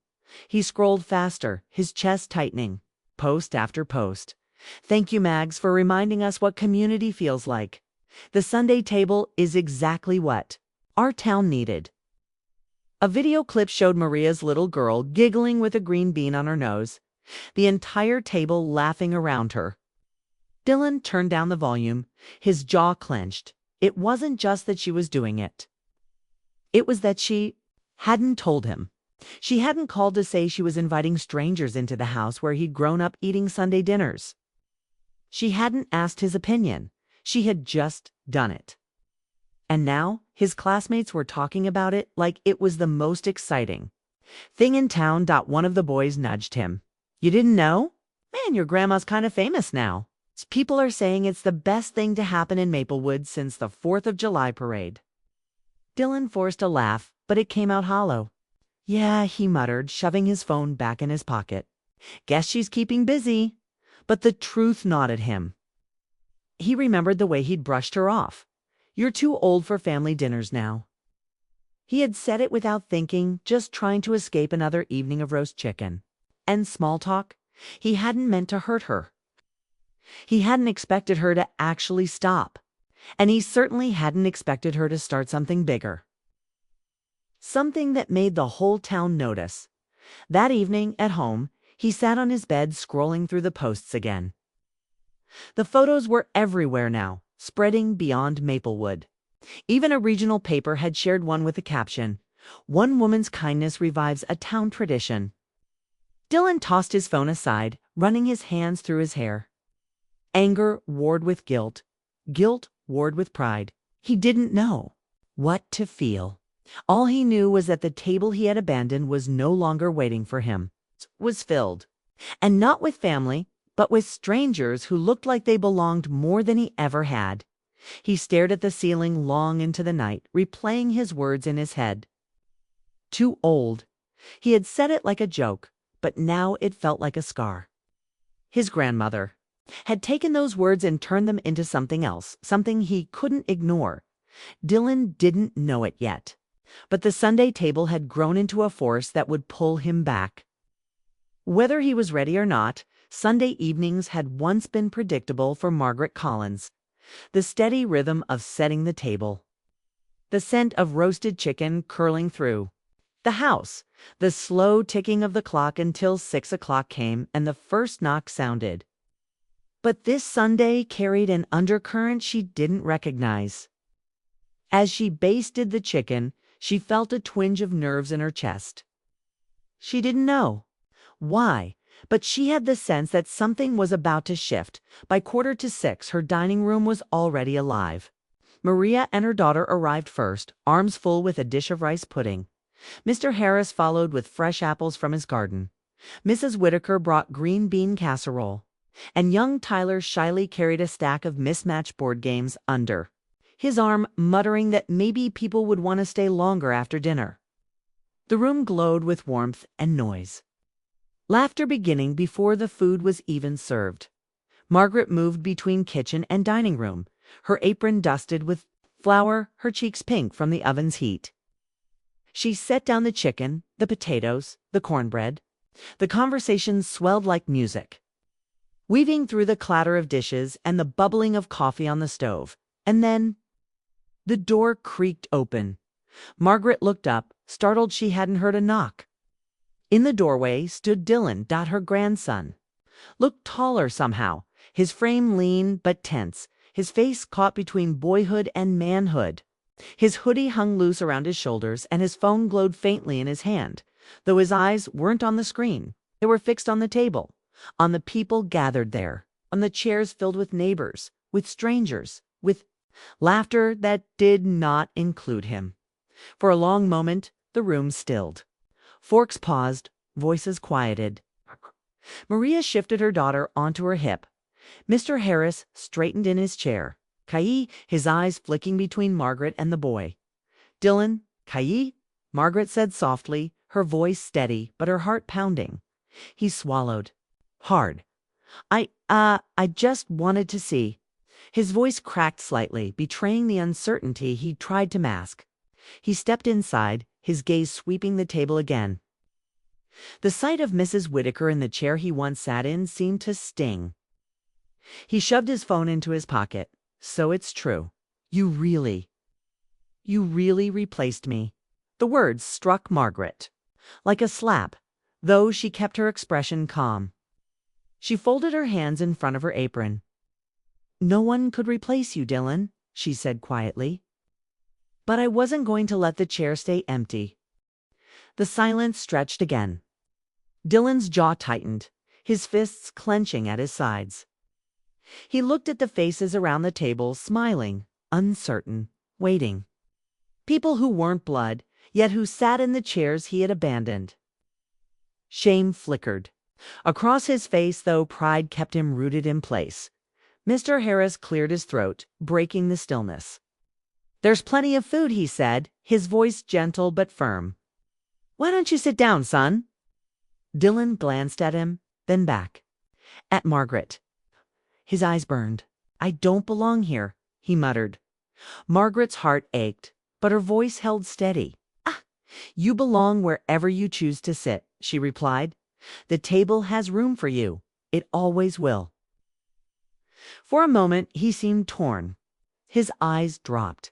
He scrolled faster, his chest tightening, post after post. "Thank you, Mags, for reminding us what community feels like. The Sunday table is exactly what our town needed." A video clip showed Maria's little girl giggling with a green bean on her nose, the entire table laughing around her. Dylan turned down the volume, his jaw clenched. It wasn't just that she was doing it. It was that she hadn't told him. She hadn't called to say she was inviting strangers into the house where he'd grown up eating Sunday dinners. She hadn't asked his opinion. She had just done it. And now his classmates were talking about it like it was the most exciting thing in town. One of the boys nudged him. "You didn't know? Man, your grandma's kind of famous now. People are saying it's the best thing to happen in Maplewood since the 4th of July parade." Dylan forced a laugh, but it came out hollow. "Yeah," he muttered, shoving his phone back in his pocket. "Guess she's keeping busy." But the truth gnawed at him. He remembered the way he'd brushed her off. "You're too old for family dinners now." He had said it without thinking, just trying to escape another evening of roast chicken and small talk. He hadn't meant to hurt her. He hadn't expected her to actually stop. And he certainly hadn't expected her to start something bigger. Something that made the whole town notice. That evening, at home, he sat on his bed scrolling through the posts again. The photos were everywhere now, spreading beyond Maplewood. Even a regional paper had shared one with the caption, "One woman's kindness revives a town tradition." Dylan tossed his phone aside, running his hands through his hair. Anger warred with guilt. Guilt warred with pride. He didn't know what to feel. All he knew was that the table he had abandoned was no longer waiting for him. It was filled. And not with family, but with strangers who looked like they belonged more than he ever had. He stared at the ceiling long into the night, replaying his words in his head. Too old. He had said it like a joke, but now it felt like a scar. His grandmother had taken those words and turned them into something else, something he couldn't ignore. Dylan didn't know it yet, but the Sunday table had grown into a force that would pull him back. Whether he was ready or not, Sunday evenings had once been predictable for Margaret Collins. The steady rhythm of setting the table. The scent of roasted chicken curling through the house. The slow ticking of the clock until 6 o'clock came and the first knock sounded. But this Sunday carried an undercurrent she didn't recognize. As she basted the chicken, she felt a twinge of nerves in her chest. She didn't know why, but she had the sense that something was about to shift. By 5:45, her dining room was already alive. Maria and her daughter arrived first, arms full with a dish of rice pudding. Mr. Harris followed with fresh apples from his garden. Mrs. Whitaker brought green bean casserole. And young Tyler shyly carried a stack of mismatched board games under his arm, muttering that maybe people would want to stay longer after dinner. The room glowed with warmth and noise. Laughter beginning before the food was even served. Margaret moved between kitchen and dining room, her apron dusted with flour, her cheeks pink from the oven's heat. She set down the chicken, the potatoes, the cornbread. The conversation swelled like music, weaving through the clatter of dishes and the bubbling of coffee on the stove. And then the door creaked open. Margaret looked up, startled she hadn't heard a knock. In the doorway stood Dylan, her grandson. Looked taller somehow, his frame lean but tense, his face caught between boyhood and manhood. His hoodie hung loose around his shoulders and his phone glowed faintly in his hand, though his eyes weren't on the screen. They were fixed on the table, on the people gathered there, on the chairs filled with neighbors, with strangers, with laughter that did not include him. For a long moment, the room stilled. Forks paused, voices quieted. Maria shifted her daughter onto her hip. Mr. Harris straightened in his chair. "Kai," his eyes flicking between Margaret and the boy. "Dylan, Kai," Margaret said softly, her voice steady, but her heart pounding. He swallowed. Hard. I just wanted to see." His voice cracked slightly, betraying the uncertainty he tried to mask. He stepped inside, his gaze sweeping the table again. The sight of Mrs. Whitaker in the chair he once sat in seemed to sting. He shoved his phone into his pocket. "So it's true. You really replaced me." The words struck Margaret like a slap, though she kept her expression calm. She folded her hands in front of her apron. "No one could replace you, Dylan," she said quietly. "But I wasn't going to let the chair stay empty." The silence stretched again. Dylan's jaw tightened, his fists clenching at his sides. He looked at the faces around the table, smiling, uncertain, waiting. People who weren't blood, yet who sat in the chairs he had abandoned. Shame flickered. Across his face, though, pride kept him rooted in place. Mr. Harris cleared his throat, breaking the stillness. "There's plenty of food," he said, his voice gentle but firm. "Why don't you sit down, son?" Dylan glanced at him, then back. At Margaret. His eyes burned. "I don't belong here," he muttered. Margaret's heart ached, but her voice held steady. "Ah, you belong wherever you choose to sit," she replied. "The table has room for you. It always will." For a moment he seemed torn. His eyes dropped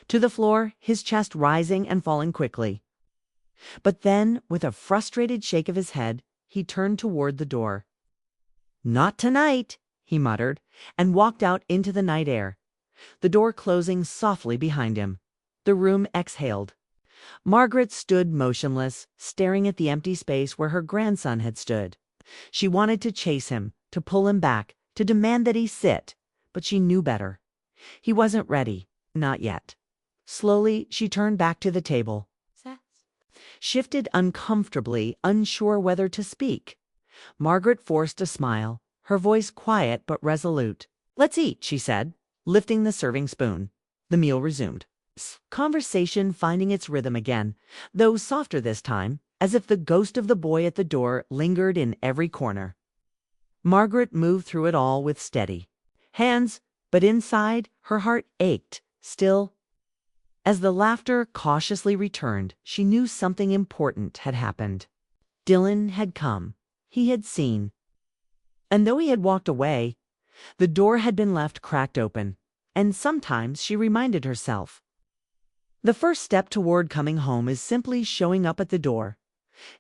to the floor, his chest rising and falling quickly. But then, with a frustrated shake of his head, he turned toward the door. "Not tonight," he muttered, and walked out into the night air, the door closing softly behind him. The room exhaled. Margaret stood motionless, staring at the empty space where her grandson had stood. She wanted to chase him, to pull him back, to demand that he sit, but she knew better. He wasn't ready, not yet. Slowly, she turned back to the table, shifted uncomfortably, unsure whether to speak. Margaret forced a smile, her voice quiet but resolute. "Let's eat," she said, lifting the serving spoon. The meal resumed. Conversation finding its rhythm again, though softer this time, as if the ghost of the boy at the door lingered in every corner. Margaret moved through it all with steady hands, but inside her heart ached, still. As the laughter cautiously returned, she knew something important had happened. Dylan had come. He had seen. And though he had walked away, the door had been left cracked open, and sometimes she reminded herself. The first step toward coming home is simply showing up at the door.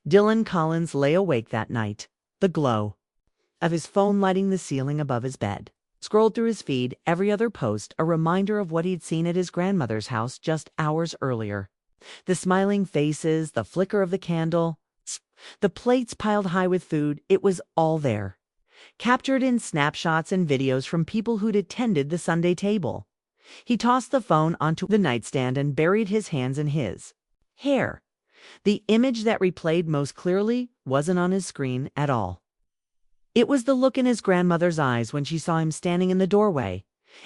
Dylan Collins lay awake that night, the glow of his phone lighting the ceiling above his bed. Scrolled through his feed, every other post a reminder of what he'd seen at his grandmother's house just hours earlier. The smiling faces, the flicker of the candle, the plates piled high with food, it was all there. Captured in snapshots and videos from people who'd attended the Sunday table. He tossed the phone onto the nightstand and buried his hands in his hair. The image that replayed most clearly wasn't on his screen at all. It was the look in his grandmother's eyes when she saw him standing in the doorway.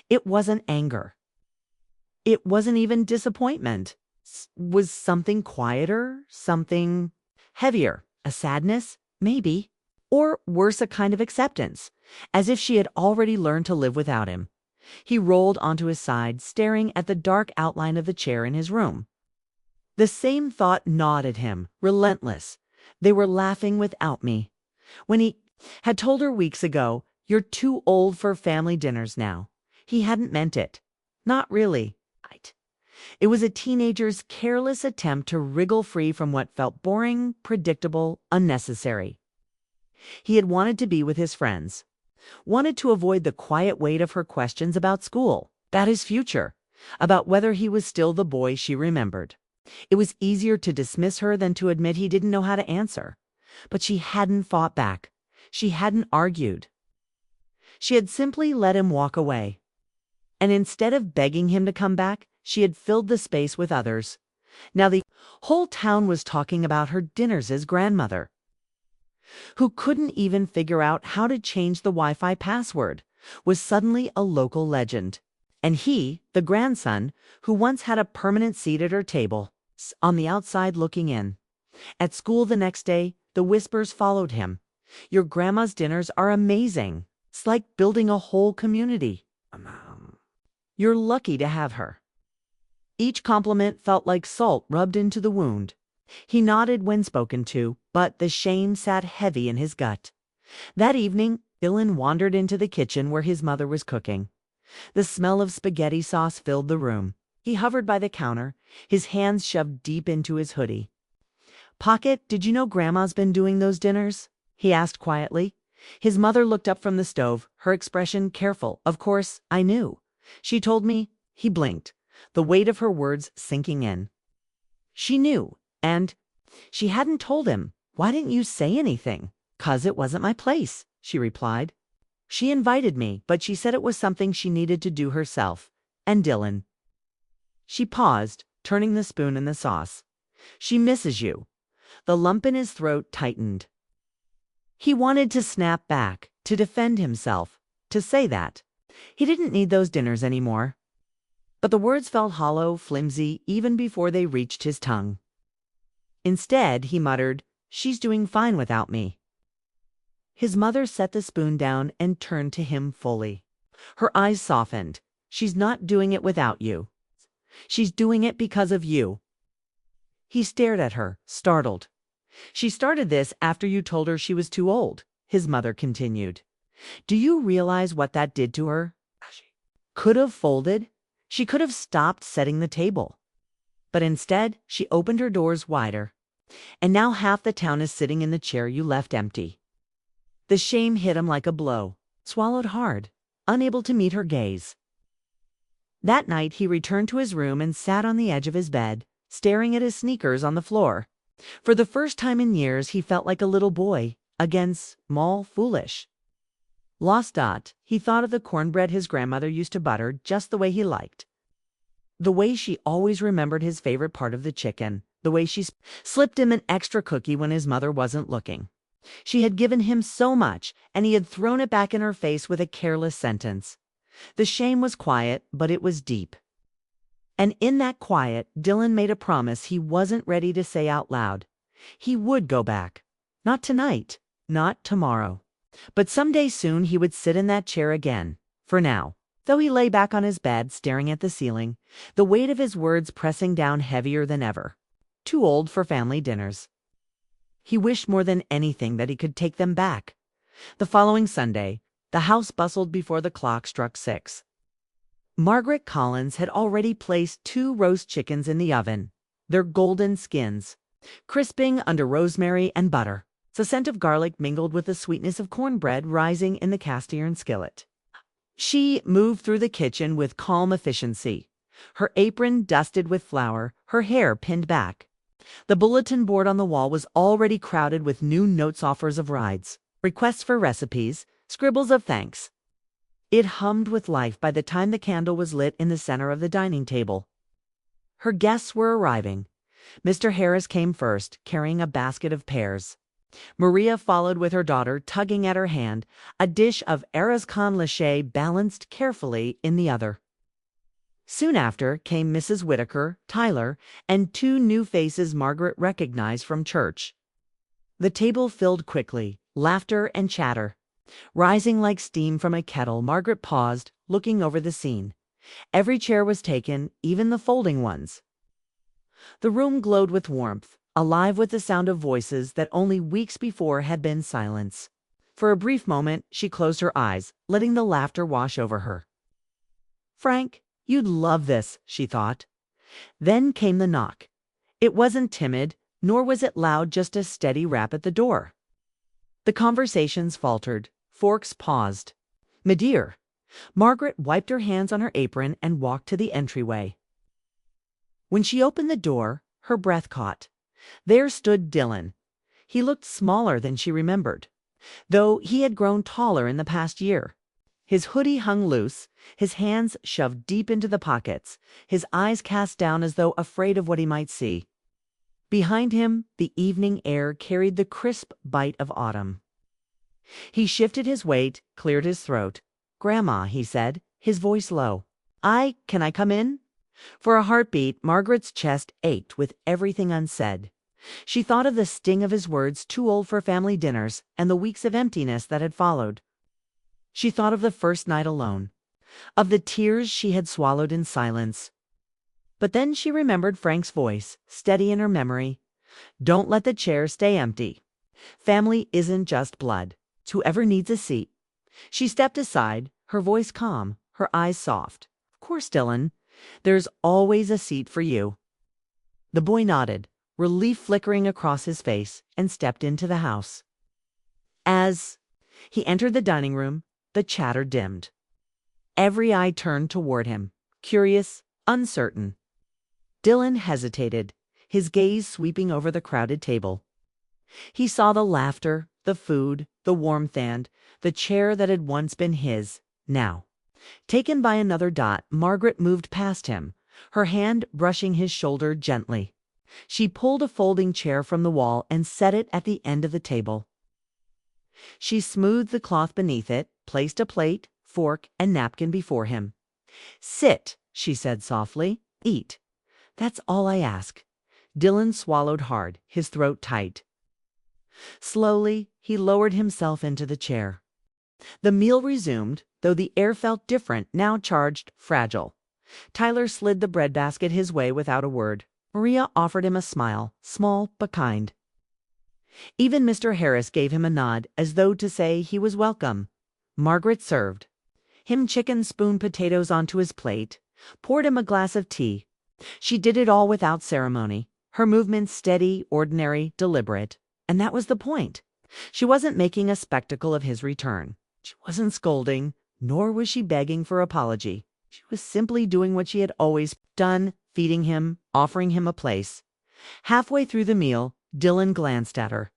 It wasn't anger. It wasn't even disappointment. Was something quieter, something heavier, a sadness, maybe, or worse, a kind of acceptance, as if she had already learned to live without him. He rolled onto his side, staring at the dark outline of the chair in his room. The same thought gnawed at him, relentless. They were laughing without me. When he had told her weeks ago, "You're too old for family dinners now," he hadn't meant it. Not really. It was a teenager's careless attempt to wriggle free from what felt boring, predictable, unnecessary. He had wanted to be with his friends. Wanted to avoid the quiet weight of her questions about school, about his future, about whether he was still the boy she remembered. It was easier to dismiss her than to admit he didn't know how to answer. But she hadn't fought back. She hadn't argued. She had simply let him walk away. And instead of begging him to come back, she had filled the space with others. Now the whole town was talking about her dinners as grandmother, who couldn't even figure out how to change the Wi-Fi password, was suddenly a local legend. And he, the grandson, who once had a permanent seat at her table, on the outside looking in. At school the next day, the whispers followed him. "Your grandma's dinners are amazing. It's like building a whole community. You're lucky to have her." Each compliment felt like salt rubbed into the wound. He nodded when spoken to, but the shame sat heavy in his gut. That evening, Dylan wandered into the kitchen where his mother was cooking. The smell of spaghetti sauce filled the room. He hovered by the counter, his hands shoved deep into his hoodie. "Pocket, did you know Grandma's been doing those dinners?" he asked quietly. His mother looked up from the stove, her expression careful. "Of course, I knew. She told me." He blinked, the weight of her words sinking in. She knew, and She hadn't told him. "Why didn't you say anything?" "'Cause it wasn't my place," she replied. "She invited me, but she said it was something she needed to do herself. And Dylan." She paused, turning the spoon in the sauce. "She misses you." The lump in his throat tightened. He wanted to snap back, to defend himself, to say that he didn't need those dinners anymore. But the words felt hollow, flimsy, even before they reached his tongue. Instead, he muttered, "She's doing fine without me." His mother set the spoon down and turned to him fully. Her eyes softened. "She's not doing it without you. She's doing it because of you." He stared at her, startled. "She started this after you told her she was too old," his mother continued. "Do you realize what that did to her? Could have folded. She could have stopped setting the table. But instead, she opened her doors wider. And now half the town is sitting in the chair you left empty." The shame hit him like a blow, swallowed hard, unable to meet her gaze. That night he returned to his room and sat on the edge of his bed, staring at his sneakers on the floor. For the first time in years, he felt like a little boy, again small, foolish. Lost. He thought of the cornbread his grandmother used to butter just the way he liked. The way she always remembered his favorite part of the chicken, the way she slipped him an extra cookie when his mother wasn't looking. She had given him so much, and he had thrown it back in her face with a careless sentence. The shame was quiet, but it was deep. And in that quiet, Dylan made a promise he wasn't ready to say out loud. He would go back. Not tonight, not tomorrow. But someday soon he would sit in that chair again. For now, though he lay back on his bed, staring at the ceiling, the weight of his words pressing down heavier than ever. Too old for family dinners. He wished more than anything that he could take them back. The following Sunday, the house bustled before the clock struck 6. Margaret Collins had already placed 2 roast chickens in the oven, their golden skins crisping under rosemary and butter, the scent of garlic mingled with the sweetness of cornbread rising in the cast-iron skillet. She moved through the kitchen with calm efficiency, her apron dusted with flour, her hair pinned back. The bulletin board on the wall was already crowded with new notes, offers of rides, requests for recipes, scribbles of thanks. It hummed with life by the time the candle was lit in the center of the dining table. Her guests were arriving. Mr. Harris came first, carrying a basket of pears. Maria followed with her daughter, tugging at her hand, a dish of arroz con leche balanced carefully in the other. Soon after came Mrs. Whitaker, Tyler, and 2 new faces Margaret recognized from church. The table filled quickly, laughter and chatter. Rising like steam from a kettle, Margaret paused, looking over the scene. Every chair was taken, even the folding ones. The room glowed with warmth, alive with the sound of voices that only weeks before had been silence. For a brief moment, she closed her eyes, letting the laughter wash over her. "Frank, you'd love this," she thought. Then came the knock. It wasn't timid, nor was it loud, just a steady rap at the door. The conversations faltered. Forks paused. "Me dear." Margaret wiped her hands on her apron and walked to the entryway. When she opened the door, her breath caught. There stood Dylan. He looked smaller than she remembered, though he had grown taller in the past year. His hoodie hung loose, his hands shoved deep into the pockets, his eyes cast down as though afraid of what he might see. Behind him, the evening air carried the crisp bite of autumn. He shifted his weight, cleared his throat. "Grandma," he said, his voice low. Can I come in?" For a heartbeat, Margaret's chest ached with everything unsaid. She thought of the sting of his words, too old for family dinners, and the weeks of emptiness that had followed. She thought of the first night alone, of the tears she had swallowed in silence. But then she remembered Frank's voice, steady in her memory. "Don't let the chair stay empty. Family isn't just blood. Whoever needs a seat." She stepped aside, her voice calm, her eyes soft. "Of course, Dylan. There's always a seat for you." The boy nodded, relief flickering across his face, and stepped into the house. As he entered the dining room, the chatter dimmed. Every eye turned toward him, curious, uncertain. Dylan hesitated, his gaze sweeping over the crowded table. He saw the laughter, the food, the warmth and the chair that had once been his, now. Taken by another dot, Margaret moved past him, her hand brushing his shoulder gently. She pulled a folding chair from the wall and set it at the end of the table. She smoothed the cloth beneath it, placed a plate, fork, and napkin before him. "Sit," she said softly. "Eat. That's all I ask." Dylan swallowed hard, his throat tight. Slowly, he lowered himself into the chair. The meal resumed, though the air felt different, now charged, fragile. Tyler slid the breadbasket his way without a word. Maria offered him a smile, small but kind. Even Mr. Harris gave him a nod, as though to say he was welcome. Margaret served him chicken spoon potatoes onto his plate, poured him a glass of tea. She did it all without ceremony, her movements steady, ordinary, deliberate. And that was the point. She wasn't making a spectacle of his return. She wasn't scolding, nor was she begging for apology. She was simply doing what she had always done, feeding him, offering him a place. Halfway through the meal, Dylan glanced at her.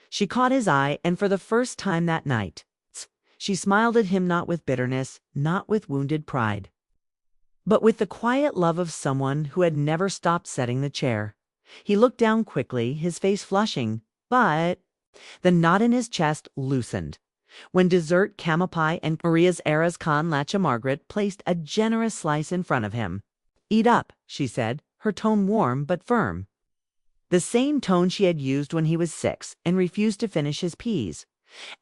She caught his eye, and for the first time that night, she smiled at him, not with bitterness, not with wounded pride, but with the quiet love of someone who had never stopped setting the chair. He looked down quickly, his face flushing, but the knot in his chest loosened when dessert caramel pie and Maria's Eras con leche Margaret placed a generous slice in front of him. "Eat up," she said, her tone warm but firm. The same tone she had used when he was 6 and refused to finish his peas.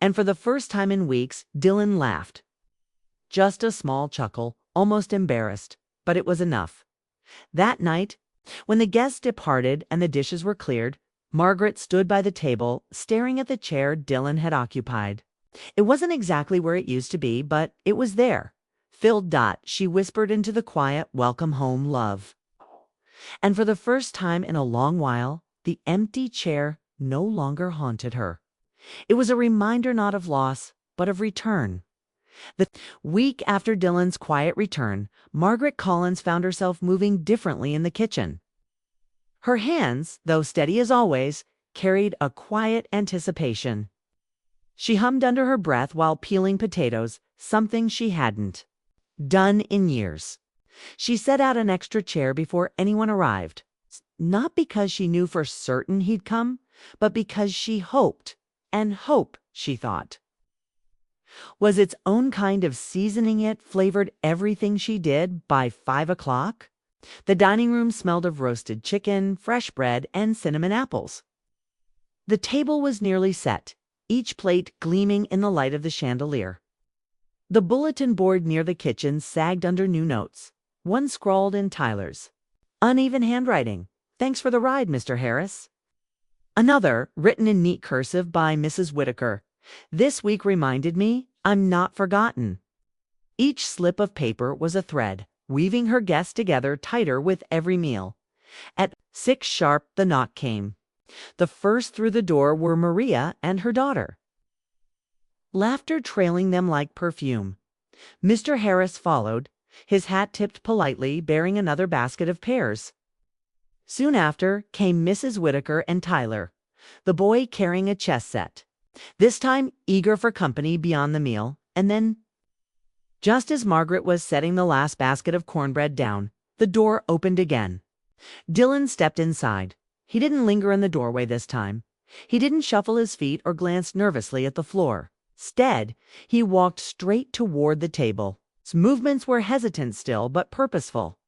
And for the first time in weeks, Dylan laughed. Just a small chuckle, almost embarrassed, but it was enough. That night, when the guests departed and the dishes were cleared, Margaret stood by the table, staring at the chair Dylan had occupied. It wasn't exactly where it used to be, but it was there. "Filled." She whispered into the quiet, "Welcome home, love." And for the first time in a long while, the empty chair no longer haunted her. It was a reminder not of loss, but of return. The week after Dylan's quiet return, Margaret Collins found herself moving differently in the kitchen. Her hands, though steady as always, carried a quiet anticipation. She hummed under her breath while peeling potatoes, something she hadn't done in years. She set out an extra chair before anyone arrived, not because she knew for certain he'd come, but because she hoped, and hope, she thought, was its own kind of seasoning. It flavored everything she did. By 5 o'clock, the dining room smelled of roasted chicken, fresh bread, and cinnamon apples. The table was nearly set, each plate gleaming in the light of the chandelier. The bulletin board near the kitchen sagged under new notes. One scrawled in Tyler's uneven handwriting, "Thanks for the ride, Mr. Harris." Another, written in neat cursive by Mrs. Whitaker, "This week reminded me I'm not forgotten." Each slip of paper was a thread, weaving her guests together tighter with every meal. At 6 sharp, the knock came. The first through the door were Maria and her daughter, laughter trailing them like perfume. Mr. Harris followed, his hat tipped politely, bearing another basket of pears. Soon after came Mrs. Whitaker and Tyler, the boy carrying a chess set, this time eager for company beyond the meal. And then, just as Margaret was setting the last basket of cornbread down, the door opened again. Dylan stepped inside. He didn't linger in the doorway this time. He didn't shuffle his feet or glance nervously at the floor. Instead, he walked straight toward the table. His movements were hesitant still, but purposeful.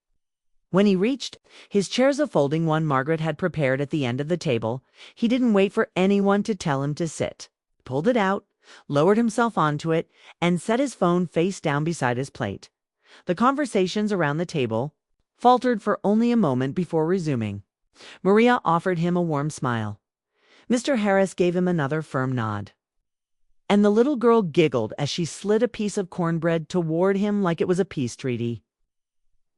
When he reached his chair's a folding one Margaret had prepared at the end of the table, he didn't wait for anyone to tell him to sit. He pulled it out, lowered himself onto it, and set his phone face down beside his plate. The conversations around the table faltered for only a moment before resuming. Maria offered him a warm smile. Mr. Harris gave him another firm nod. And the little girl giggled as she slid a piece of cornbread toward him like it was a peace treaty.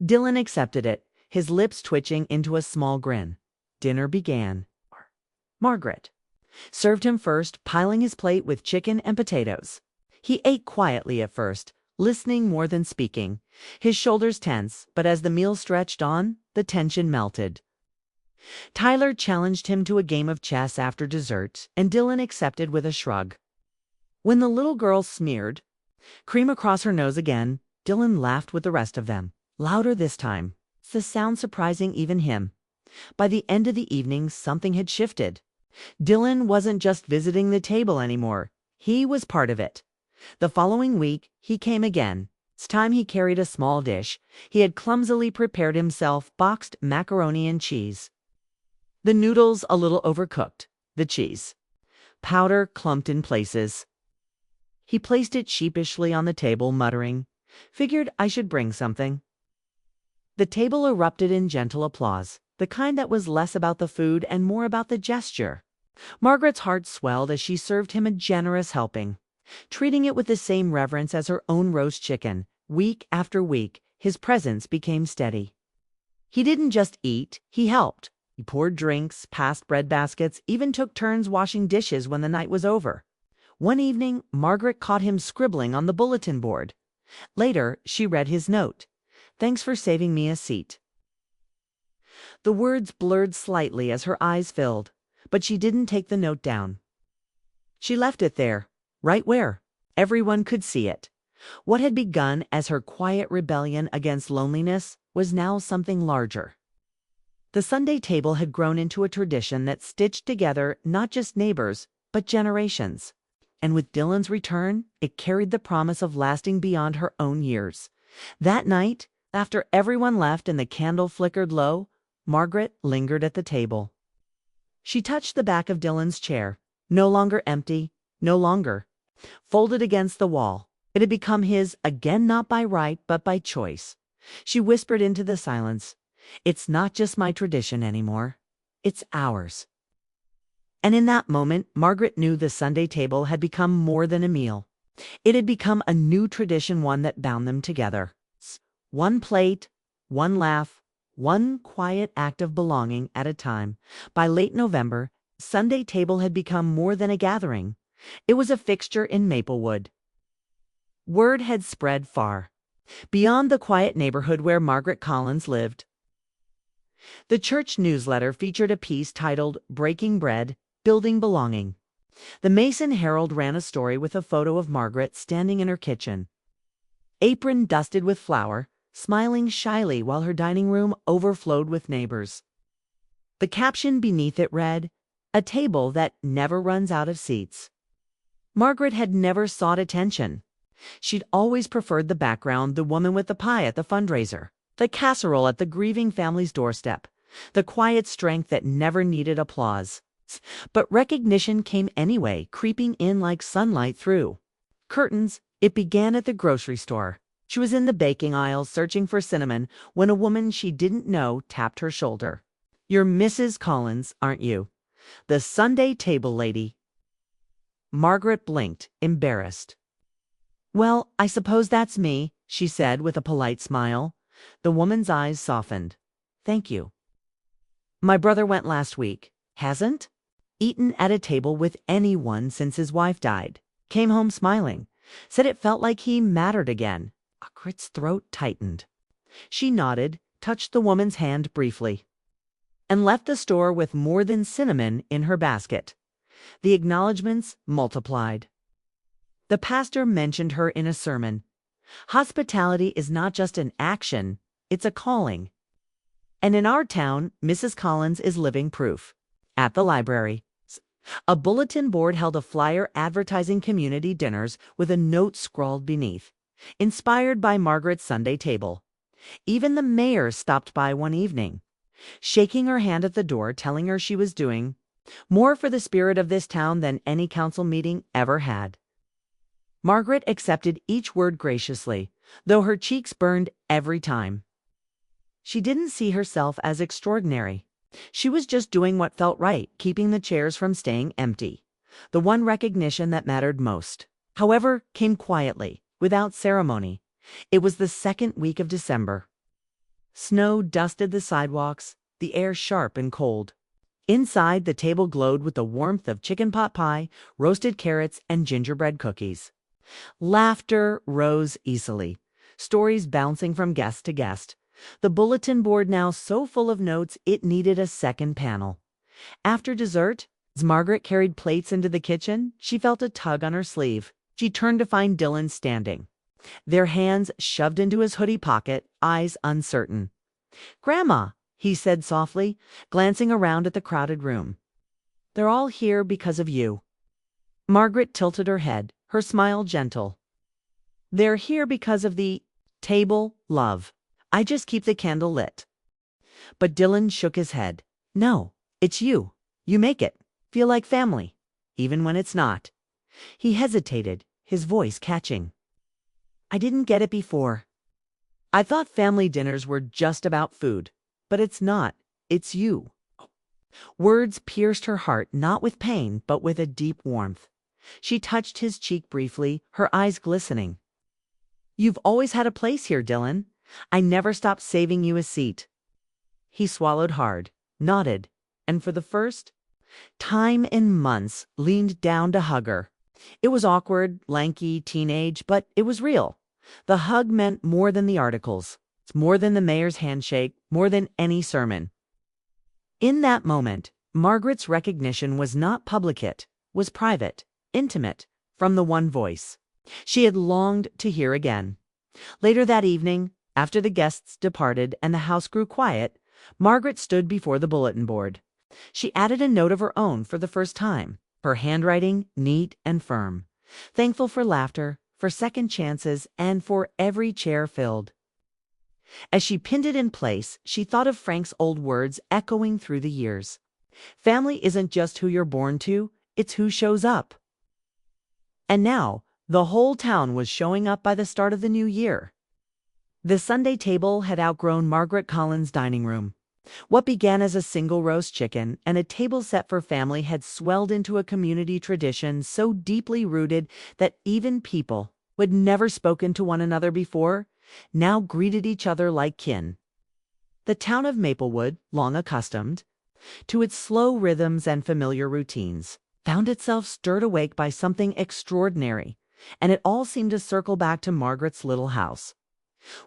Dylan accepted it, his lips twitching into a small grin. Dinner began. Margaret served him first, piling his plate with chicken and potatoes. He ate quietly at first, listening more than speaking, his shoulders tense, but as the meal stretched on, the tension melted. Tyler challenged him to a game of chess after dessert, and Dylan accepted with a shrug. When the little girl smeared cream across her nose again, Dylan laughed with the rest of them, louder this time, the sound surprising even him. By the end of the evening, something had shifted. Dylan wasn't just visiting the table anymore. He was part of it. The following week, he came again. This time he carried a small dish. He had clumsily prepared himself boxed macaroni and cheese. The noodles a little overcooked, the cheese powder clumped in places. He placed it sheepishly on the table, muttering, "Figured I should bring something." The table erupted in gentle applause, the kind that was less about the food and more about the gesture. Margaret's heart swelled as she served him a generous helping, treating it with the same reverence as her own roast chicken. Week after week, his presence became steady. He didn't just eat, he helped. He poured drinks, passed bread baskets, even took turns washing dishes when the night was over. One evening, Margaret caught him scribbling on the bulletin board. Later, she read his note. "Thanks for saving me a seat." The words blurred slightly as her eyes filled, but she didn't take the note down. She left it there, right where everyone could see it. What had begun as her quiet rebellion against loneliness was now something larger. The Sunday table had grown into a tradition that stitched together not just neighbors, but generations. And with Dylan's return, it carried the promise of lasting beyond her own years. That night, after everyone left and the candle flickered low, Margaret lingered at the table. She touched the back of Dylan's chair, no longer empty, no longer folded against the wall. It had become his, again not by right, but by choice. She whispered into the silence, "It's not just my tradition anymore. It's ours." And in that moment, Margaret knew the Sunday table had become more than a meal. It had become a new tradition, one that bound them together. One plate, one laugh, one quiet act of belonging at a time. By late November, Sunday table had become more than a gathering. It was a fixture in Maplewood. Word had spread far, beyond the quiet neighborhood where Margaret Collins lived. The church newsletter featured a piece titled "Breaking Bread, Building Belonging." The Mason Herald ran a story with a photo of Margaret standing in her kitchen, apron dusted with flour, smiling shyly while her dining room overflowed with neighbors. The caption beneath it read, "A table that never runs out of seats." Margaret had never sought attention. She'd always preferred the background, the woman with the pie at the fundraiser, the casserole at the grieving family's doorstep, the quiet strength that never needed applause. But recognition came anyway, creeping in like sunlight through curtains. It began at the grocery store. She was in the baking aisle searching for cinnamon when a woman she didn't know tapped her shoulder. "You're Mrs. Collins, aren't you? The Sunday table lady." Margaret blinked, embarrassed. "Well, I suppose that's me," she said with a polite smile. The woman's eyes softened. "Thank you. My brother went last week. Hasn't eaten at a table with anyone since his wife died. Came home smiling. Said it felt like he mattered again." Margaret's throat tightened. She nodded, touched the woman's hand briefly, and left the store with more than cinnamon in her basket. The acknowledgments multiplied. The pastor mentioned her in a sermon. Hospitality is not just an action, it's a calling. And in our town, Mrs. Collins is living proof. At the library, a bulletin board held a flyer advertising community dinners with a note scrawled beneath, "Inspired by Margaret's Sunday table." Even the mayor stopped by one evening, shaking her hand at the door, telling her she was doing more for the spirit of this town than any council meeting ever had. Margaret accepted each word graciously, though her cheeks burned every time. She didn't see herself as extraordinary. She was just doing what felt right, keeping the chairs from staying empty. The one recognition that mattered most, however, came quietly, without ceremony. It was the second week of December. Snow dusted the sidewalks, the air sharp and cold. Inside, the table glowed with the warmth of chicken pot pie, roasted carrots, and gingerbread cookies. Laughter rose easily, stories bouncing from guest to guest. the bulletin board now so full of notes it needed a second panel. After dessert, as Margaret carried plates into the kitchen, she felt a tug on her sleeve. She turned to find Dylan standing, their hands shoved into his hoodie pocket, eyes uncertain. "Grandma," he said softly, glancing around at the crowded room. "They're all here because of you." Margaret tilted her head, her smile gentle. "They're here because of the table, love. I just keep the candle lit." But Dylan shook his head. "No, it's you. You make it feel like family, even when it's not." He hesitated, his voice catching. "I didn't get it before. I thought family dinners were just about food, but it's not. It's you." Words pierced her heart, not with pain, but with a deep warmth. She touched his cheek briefly, her eyes glistening. "You've always had a place here, Dylan. I never stopped saving you a seat." He swallowed hard, nodded, and for the first time in months leaned down to hug her. It was awkward, lanky, teenage, but it was real. The hug meant more than the articles, more than the mayor's handshake, more than any sermon. In that moment, Margaret's recognition was not publicate, was private, intimate, from the one voice she had longed to hear again. Later that evening, after the guests departed and the house grew quiet, Margaret stood before the bulletin board. She added a note of her own for the first time, her handwriting neat and firm, thankful for laughter, for second chances, and for every chair filled. As she pinned it in place, she thought of Frank's old words echoing through the years. Family isn't just who you're born to, it's who shows up. And now, the whole town was showing up by the start of the new year. The Sunday table had outgrown Margaret Collins' dining room. What began as a single roast chicken and a table set for family had swelled into a community tradition so deeply rooted that even people who had never spoken to one another before now greeted each other like kin. The town of Maplewood, long accustomed to its slow rhythms and familiar routines, found itself stirred awake by something extraordinary, and it all seemed to circle back to Margaret's little house.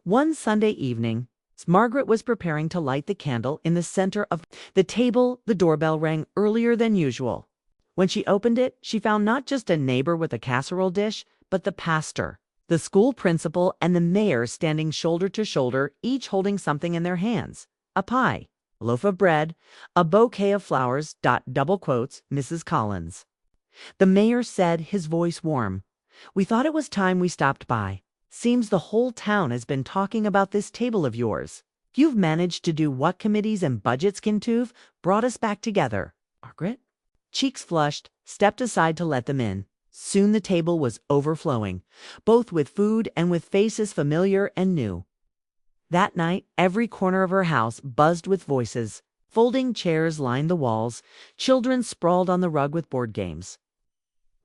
One Sunday evening, as Margaret was preparing to light the candle in the center of the table, the doorbell rang earlier than usual. When she opened it, she found not just a neighbor with a casserole dish, but the pastor, the school principal, and the mayor standing shoulder to shoulder, each holding something in their hands: a pie, a loaf of bread, a bouquet of flowers, double quotes, Mrs. Collins. The mayor said, his voice warm, "We thought it was time we stopped by. Seems the whole town has been talking about this table of yours. You've managed to do what committees and budgets can to've brought us back together." Margaret, cheeks flushed, stepped aside to let them in. Soon the table was overflowing, both with food and with faces familiar and new. That night, every corner of her house buzzed with voices. Folding chairs lined the walls, children sprawled on the rug with board games.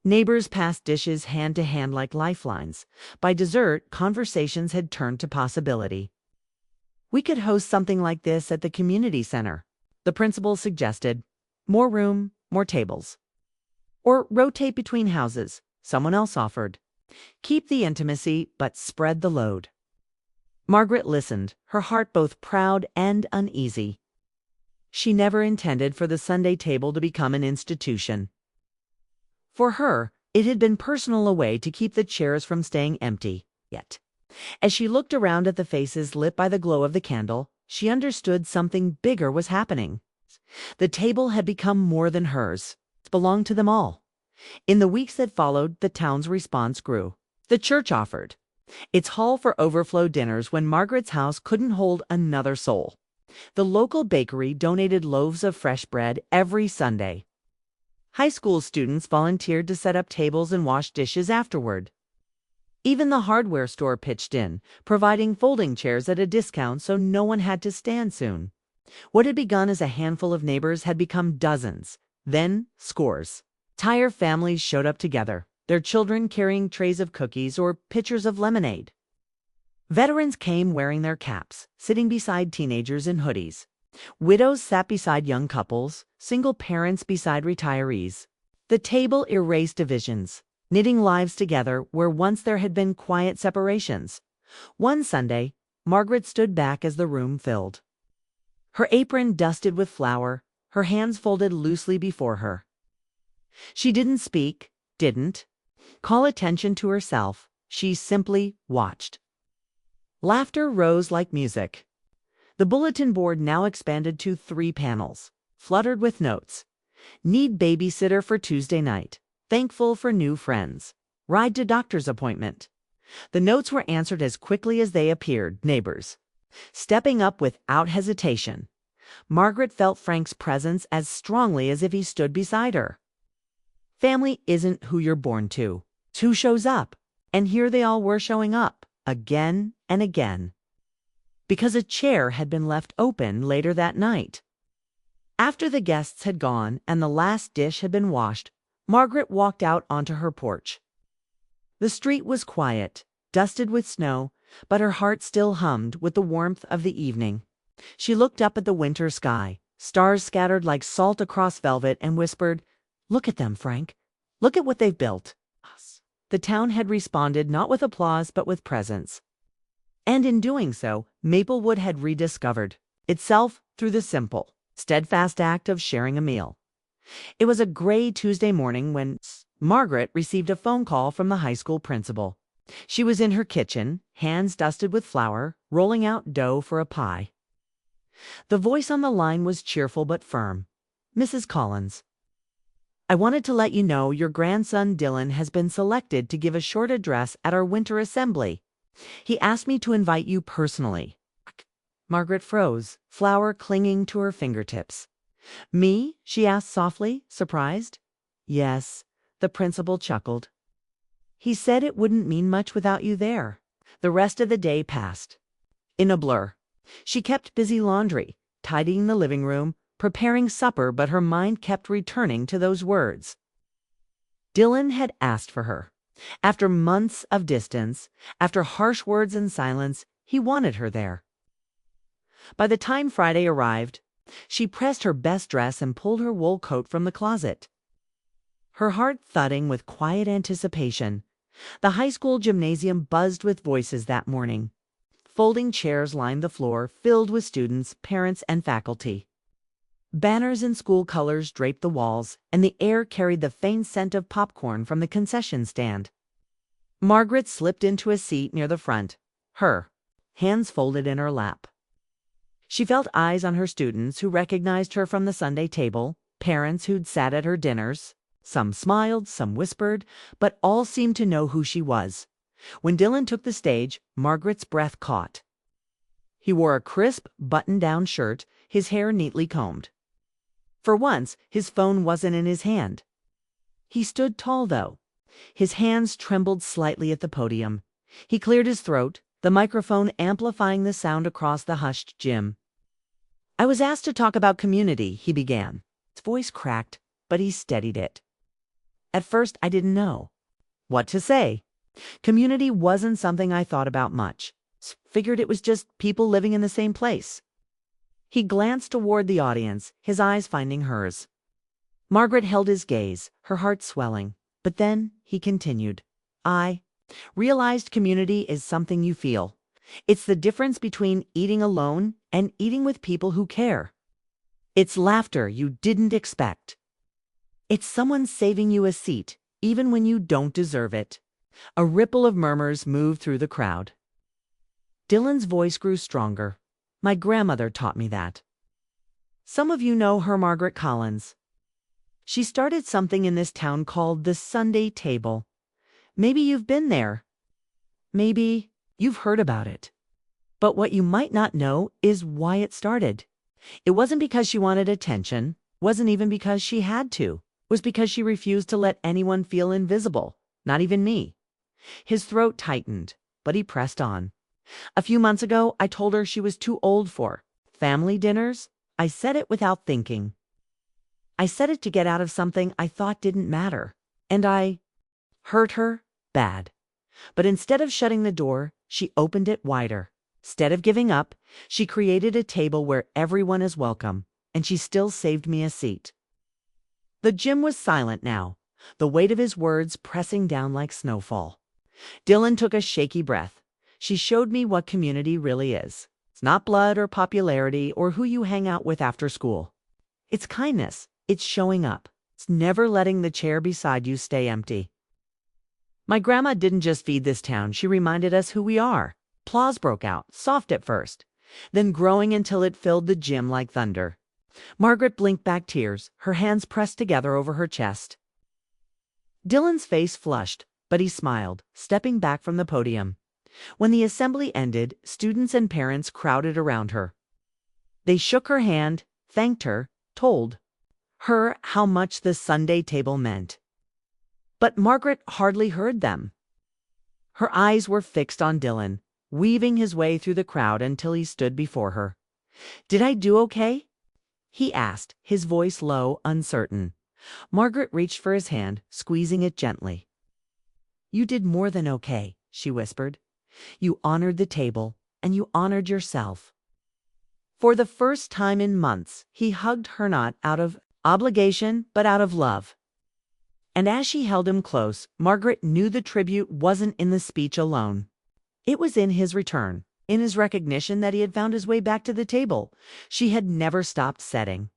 Neighbors passed dishes hand to hand like lifelines. By dessert, conversations had turned to possibility. "We could host something like this at the community center," the principal suggested. "More room, more tables." "Or rotate between houses," someone else offered. "Keep the intimacy, but spread the load." Margaret listened, her heart both proud and uneasy. She never intended for the Sunday table to become an institution. For her, it had been personal, a way to keep the chairs from staying empty. Yet, as she looked around at the faces lit by the glow of the candle, she understood something bigger was happening. The table had become more than hers. It belonged to them all. In the weeks that followed, the town's response grew. The church offered its hall for overflow dinners when Margaret's house couldn't hold another soul. The local bakery donated loaves of fresh bread every Sunday. High school students volunteered to set up tables and wash dishes afterward. Even the hardware store pitched in, providing folding chairs at a discount so no one had to stand soon. What had begun as a handful of neighbors had become dozens, then scores. Entire families showed up together, their children carrying trays of cookies or pitchers of lemonade. Veterans came wearing their caps, sitting beside teenagers in hoodies. Widows sat beside young couples, single parents beside retirees. The table erased divisions, knitting lives together where once there had been quiet separations. One Sunday, Margaret stood back as the room filled. Her apron dusted with flour, her hands folded loosely before her. She didn't speak, didn't call attention to herself. She simply watched. Laughter rose like music. The bulletin board now expanded to 3 panels, fluttered with notes. Need babysitter for Tuesday night. Thankful for new friends. Ride to doctor's appointment. The notes were answered as quickly as they appeared, neighbors. Stepping up without hesitation, Margaret felt Frank's presence as strongly as if he stood beside her. Family isn't who you're born to. It's who shows up. And here they all were showing up, again and again. Because a chair had been left open later that night. After the guests had gone and the last dish had been washed, Margaret walked out onto her porch. The street was quiet, dusted with snow, but her heart still hummed with the warmth of the evening. She looked up at the winter sky, stars scattered like salt across velvet, and whispered, "Look at them, Frank. Look at what they've built." The town had responded not with applause but with presence. And in doing so, Maplewood had rediscovered itself through the simple, steadfast act of sharing a meal. It was a gray Tuesday morning when Margaret received a phone call from the high school principal. She was in her kitchen, hands dusted with flour, rolling out dough for a pie. The voice on the line was cheerful but firm. "Mrs. Collins, I wanted to let you know your grandson Dylan has been selected to give a short address at our winter assembly. He asked me to invite you personally." Margaret froze, flour clinging to her fingertips. "Me?" she asked softly, surprised. "Yes," the principal chuckled. "He said it wouldn't mean much without you there." The rest of the day passed in a blur. She kept busy laundry, tidying the living room, preparing supper, but her mind kept returning to those words. Dylan had asked for her. After months of distance, after harsh words and silence, he wanted her there. By the time Friday arrived, she pressed her best dress and pulled her wool coat from the closet. Her heart thudding with quiet anticipation, the high school gymnasium buzzed with voices that morning. Folding chairs lined the floor, filled with students, parents, and faculty. Banners in school colors draped the walls, and the air carried the faint scent of popcorn from the concession stand. Margaret slipped into a seat near the front, her hands folded in her lap. She felt eyes on her students who recognized her from the Sunday table, parents who'd sat at her dinners. Some smiled, some whispered, but all seemed to know who she was. When Dylan took the stage, Margaret's breath caught. He wore a crisp, button-down shirt, his hair neatly combed. For once, his phone wasn't in his hand. He stood tall, though. His hands trembled slightly at the podium. He cleared his throat, the microphone amplifying the sound across the hushed gym. "I was asked to talk about community," he began. His voice cracked, but he steadied it. "At first, I didn't know what to say. Community wasn't something I thought about much. Figured it was just people living in the same place." He glanced toward the audience, his eyes finding hers. Margaret held his gaze, her heart swelling. But then he continued, "I realized community is something you feel. It's the difference between eating alone and eating with people who care. It's laughter you didn't expect. It's someone saving you a seat, even when you don't deserve it." A ripple of murmurs moved through the crowd. Dylan's voice grew stronger. "My grandmother taught me that. Some of you know her, Margaret Collins. She started something in this town called the Sunday Table. Maybe you've been there. Maybe you've heard about it. But what you might not know is why it started. It wasn't because she wanted attention, wasn't even because she had to. It was because she refused to let anyone feel invisible, not even me." His throat tightened, but he pressed on. "A few months ago, I told her she was too old for family dinners. I said it without thinking. I said it to get out of something I thought didn't matter. And I hurt her bad. But instead of shutting the door, she opened it wider. Instead of giving up, she created a table where everyone is welcome, and she still saved me a seat." The gym was silent now, the weight of his words pressing down like snowfall. Dylan took a shaky breath. She showed me what community really is. It's not blood or popularity or who you hang out with after school. It's kindness. It's showing up. It's never letting the chair beside you stay empty. My grandma didn't just feed this town, she reminded us who we are. Applause broke out, soft at first, then growing until it filled the gym like thunder. Margaret blinked back tears, her hands pressed together over her chest. Dylan's face flushed, but he smiled, stepping back from the podium. When the assembly ended, students and parents crowded around her. They shook her hand, thanked her, told her how much the Sunday table meant. But Margaret hardly heard them. Her eyes were fixed on Dylan, weaving his way through the crowd until he stood before her. "Did I do okay?" he asked, his voice low, uncertain. Margaret reached for his hand, squeezing it gently. "You did more than okay," she whispered. "You honored the table, and you honored yourself." For the first time in months, he hugged her not out of obligation, but out of love. And as she held him close, Margaret knew the tribute wasn't in the speech alone. It was in his return, in his recognition that he had found his way back to the table she had never stopped setting.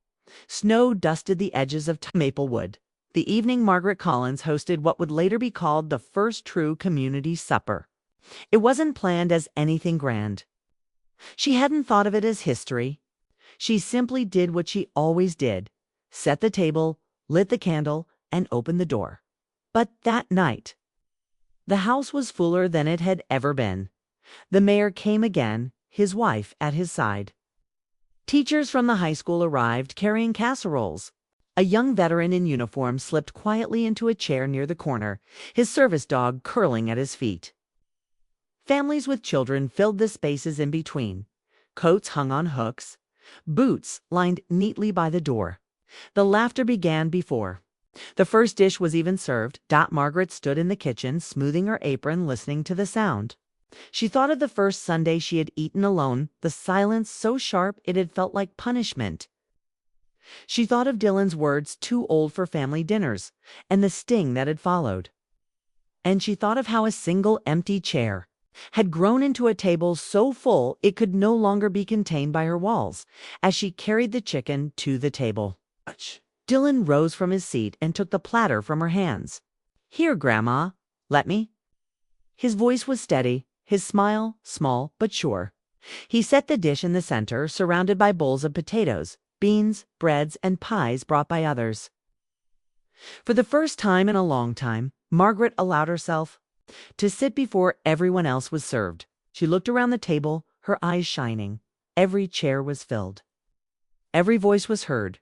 Snow dusted the edges of Maplewood. The evening Margaret Collins hosted what would later be called the first true community supper. It wasn't planned as anything grand. She hadn't thought of it as history. She simply did what she always did: set the table, lit the candle, and opened the door. But that night, the house was fuller than it had ever been. The mayor came again, his wife at his side. Teachers from the high school arrived carrying casseroles. A young veteran in uniform slipped quietly into a chair near the corner, his service dog curling at his feet. Families with children filled the spaces in between. Coats hung on hooks, boots lined neatly by the door. The laughter began before the first dish was even served. Margaret stood in the kitchen, smoothing her apron, listening to the sound. She thought of the first Sunday she had eaten alone, the silence so sharp it had felt like punishment. She thought of Dylan's words, "too old for family dinners," and the sting that had followed. And she thought of how a single empty chair had grown into a table so full it could no longer be contained by her walls, as she carried the chicken to the table. Dylan rose from his seat and took the platter from her hands. "Here, Grandma, let me." His voice was steady, his smile small but sure. He set the dish in the center, surrounded by bowls of potatoes, beans, breads, and pies brought by others. For the first time in a long time, Margaret allowed herself to sit before everyone else was served. She looked around the table, her eyes shining. Every chair was filled. Every voice was heard.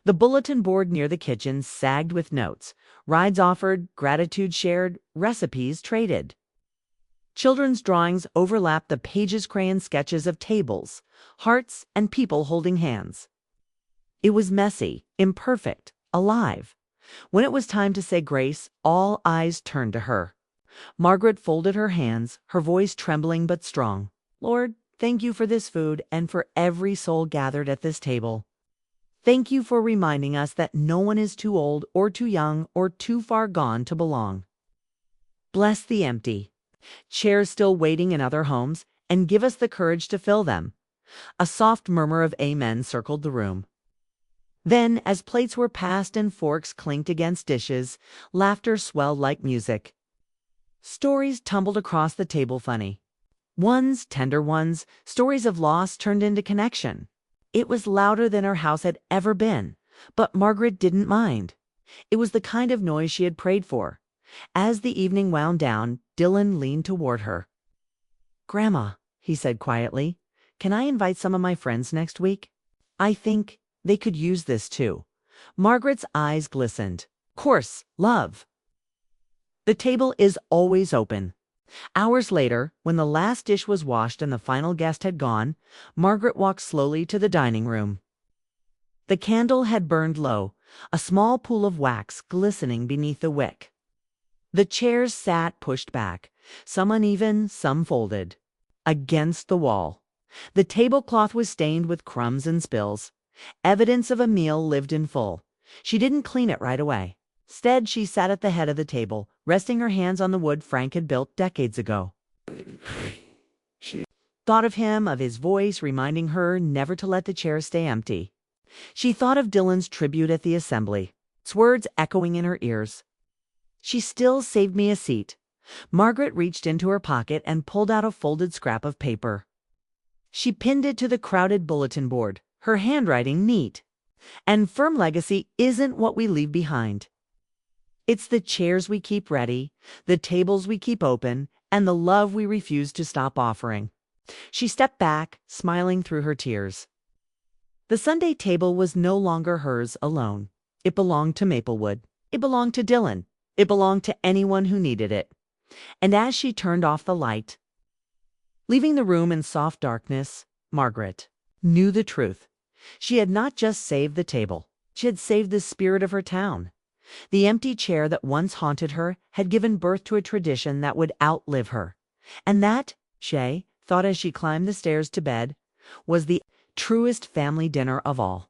The bulletin board near the kitchen sagged with notes: rides offered, gratitude shared, recipes traded. Children's drawings overlapped the pages, crayon sketches of tables, hearts, and people holding hands. It was messy, imperfect, alive. When it was time to say grace, all eyes turned to her. Margaret folded her hands, her voice trembling but strong. "Lord, thank you for this food and for every soul gathered at this table. Thank you for reminding us that no one is too old or too young or too far gone to belong. Bless the empty chairs still waiting in other homes, and give us the courage to fill them." A soft murmur of amen circled the room. Then, as plates were passed and forks clinked against dishes, laughter swelled like music. Stories tumbled across the table funny. Ones, tender ones, stories of loss turned into connection. It was louder than her house had ever been, but Margaret didn't mind. It was the kind of noise she had prayed for. As the evening wound down, Dylan leaned toward her. "Grandma," he said quietly, "can I invite some of my friends next week? I think they could use this too." Margaret's eyes glistened. "Course, love. The table is always open." Hours later, when the last dish was washed and the final guest had gone, Margaret walked slowly to the dining room. The candle had burned low, a small pool of wax glistening beneath the wick. The chairs sat pushed back, some uneven, some folded, against the wall. The tablecloth was stained with crumbs and spills, evidence of a meal lived in full. She didn't clean it right away. Instead, she sat at the head of the table, resting her hands on the wood Frank had built decades ago. thought of him, of his voice reminding her never to let the chair stay empty. She thought of Dylan's tribute at the assembly, its words echoing in her ears. She still saved me a seat. Margaret reached into her pocket and pulled out a folded scrap of paper. She pinned it to the crowded bulletin board, her handwriting neat. And firm legacy isn't what we leave behind. It's the chairs we keep ready, the tables we keep open, and the love we refuse to stop offering. She stepped back, smiling through her tears. The Sunday table was no longer hers alone. It belonged to Maplewood. It belonged to Dylan. It belonged to anyone who needed it. And as she turned off the light, leaving the room in soft darkness, Margaret knew the truth. She had not just saved the table. She had saved the spirit of her town. The empty chair that once haunted her had given birth to a tradition that would outlive her. And that, Shay thought as she climbed the stairs to bed, was the truest family dinner of all.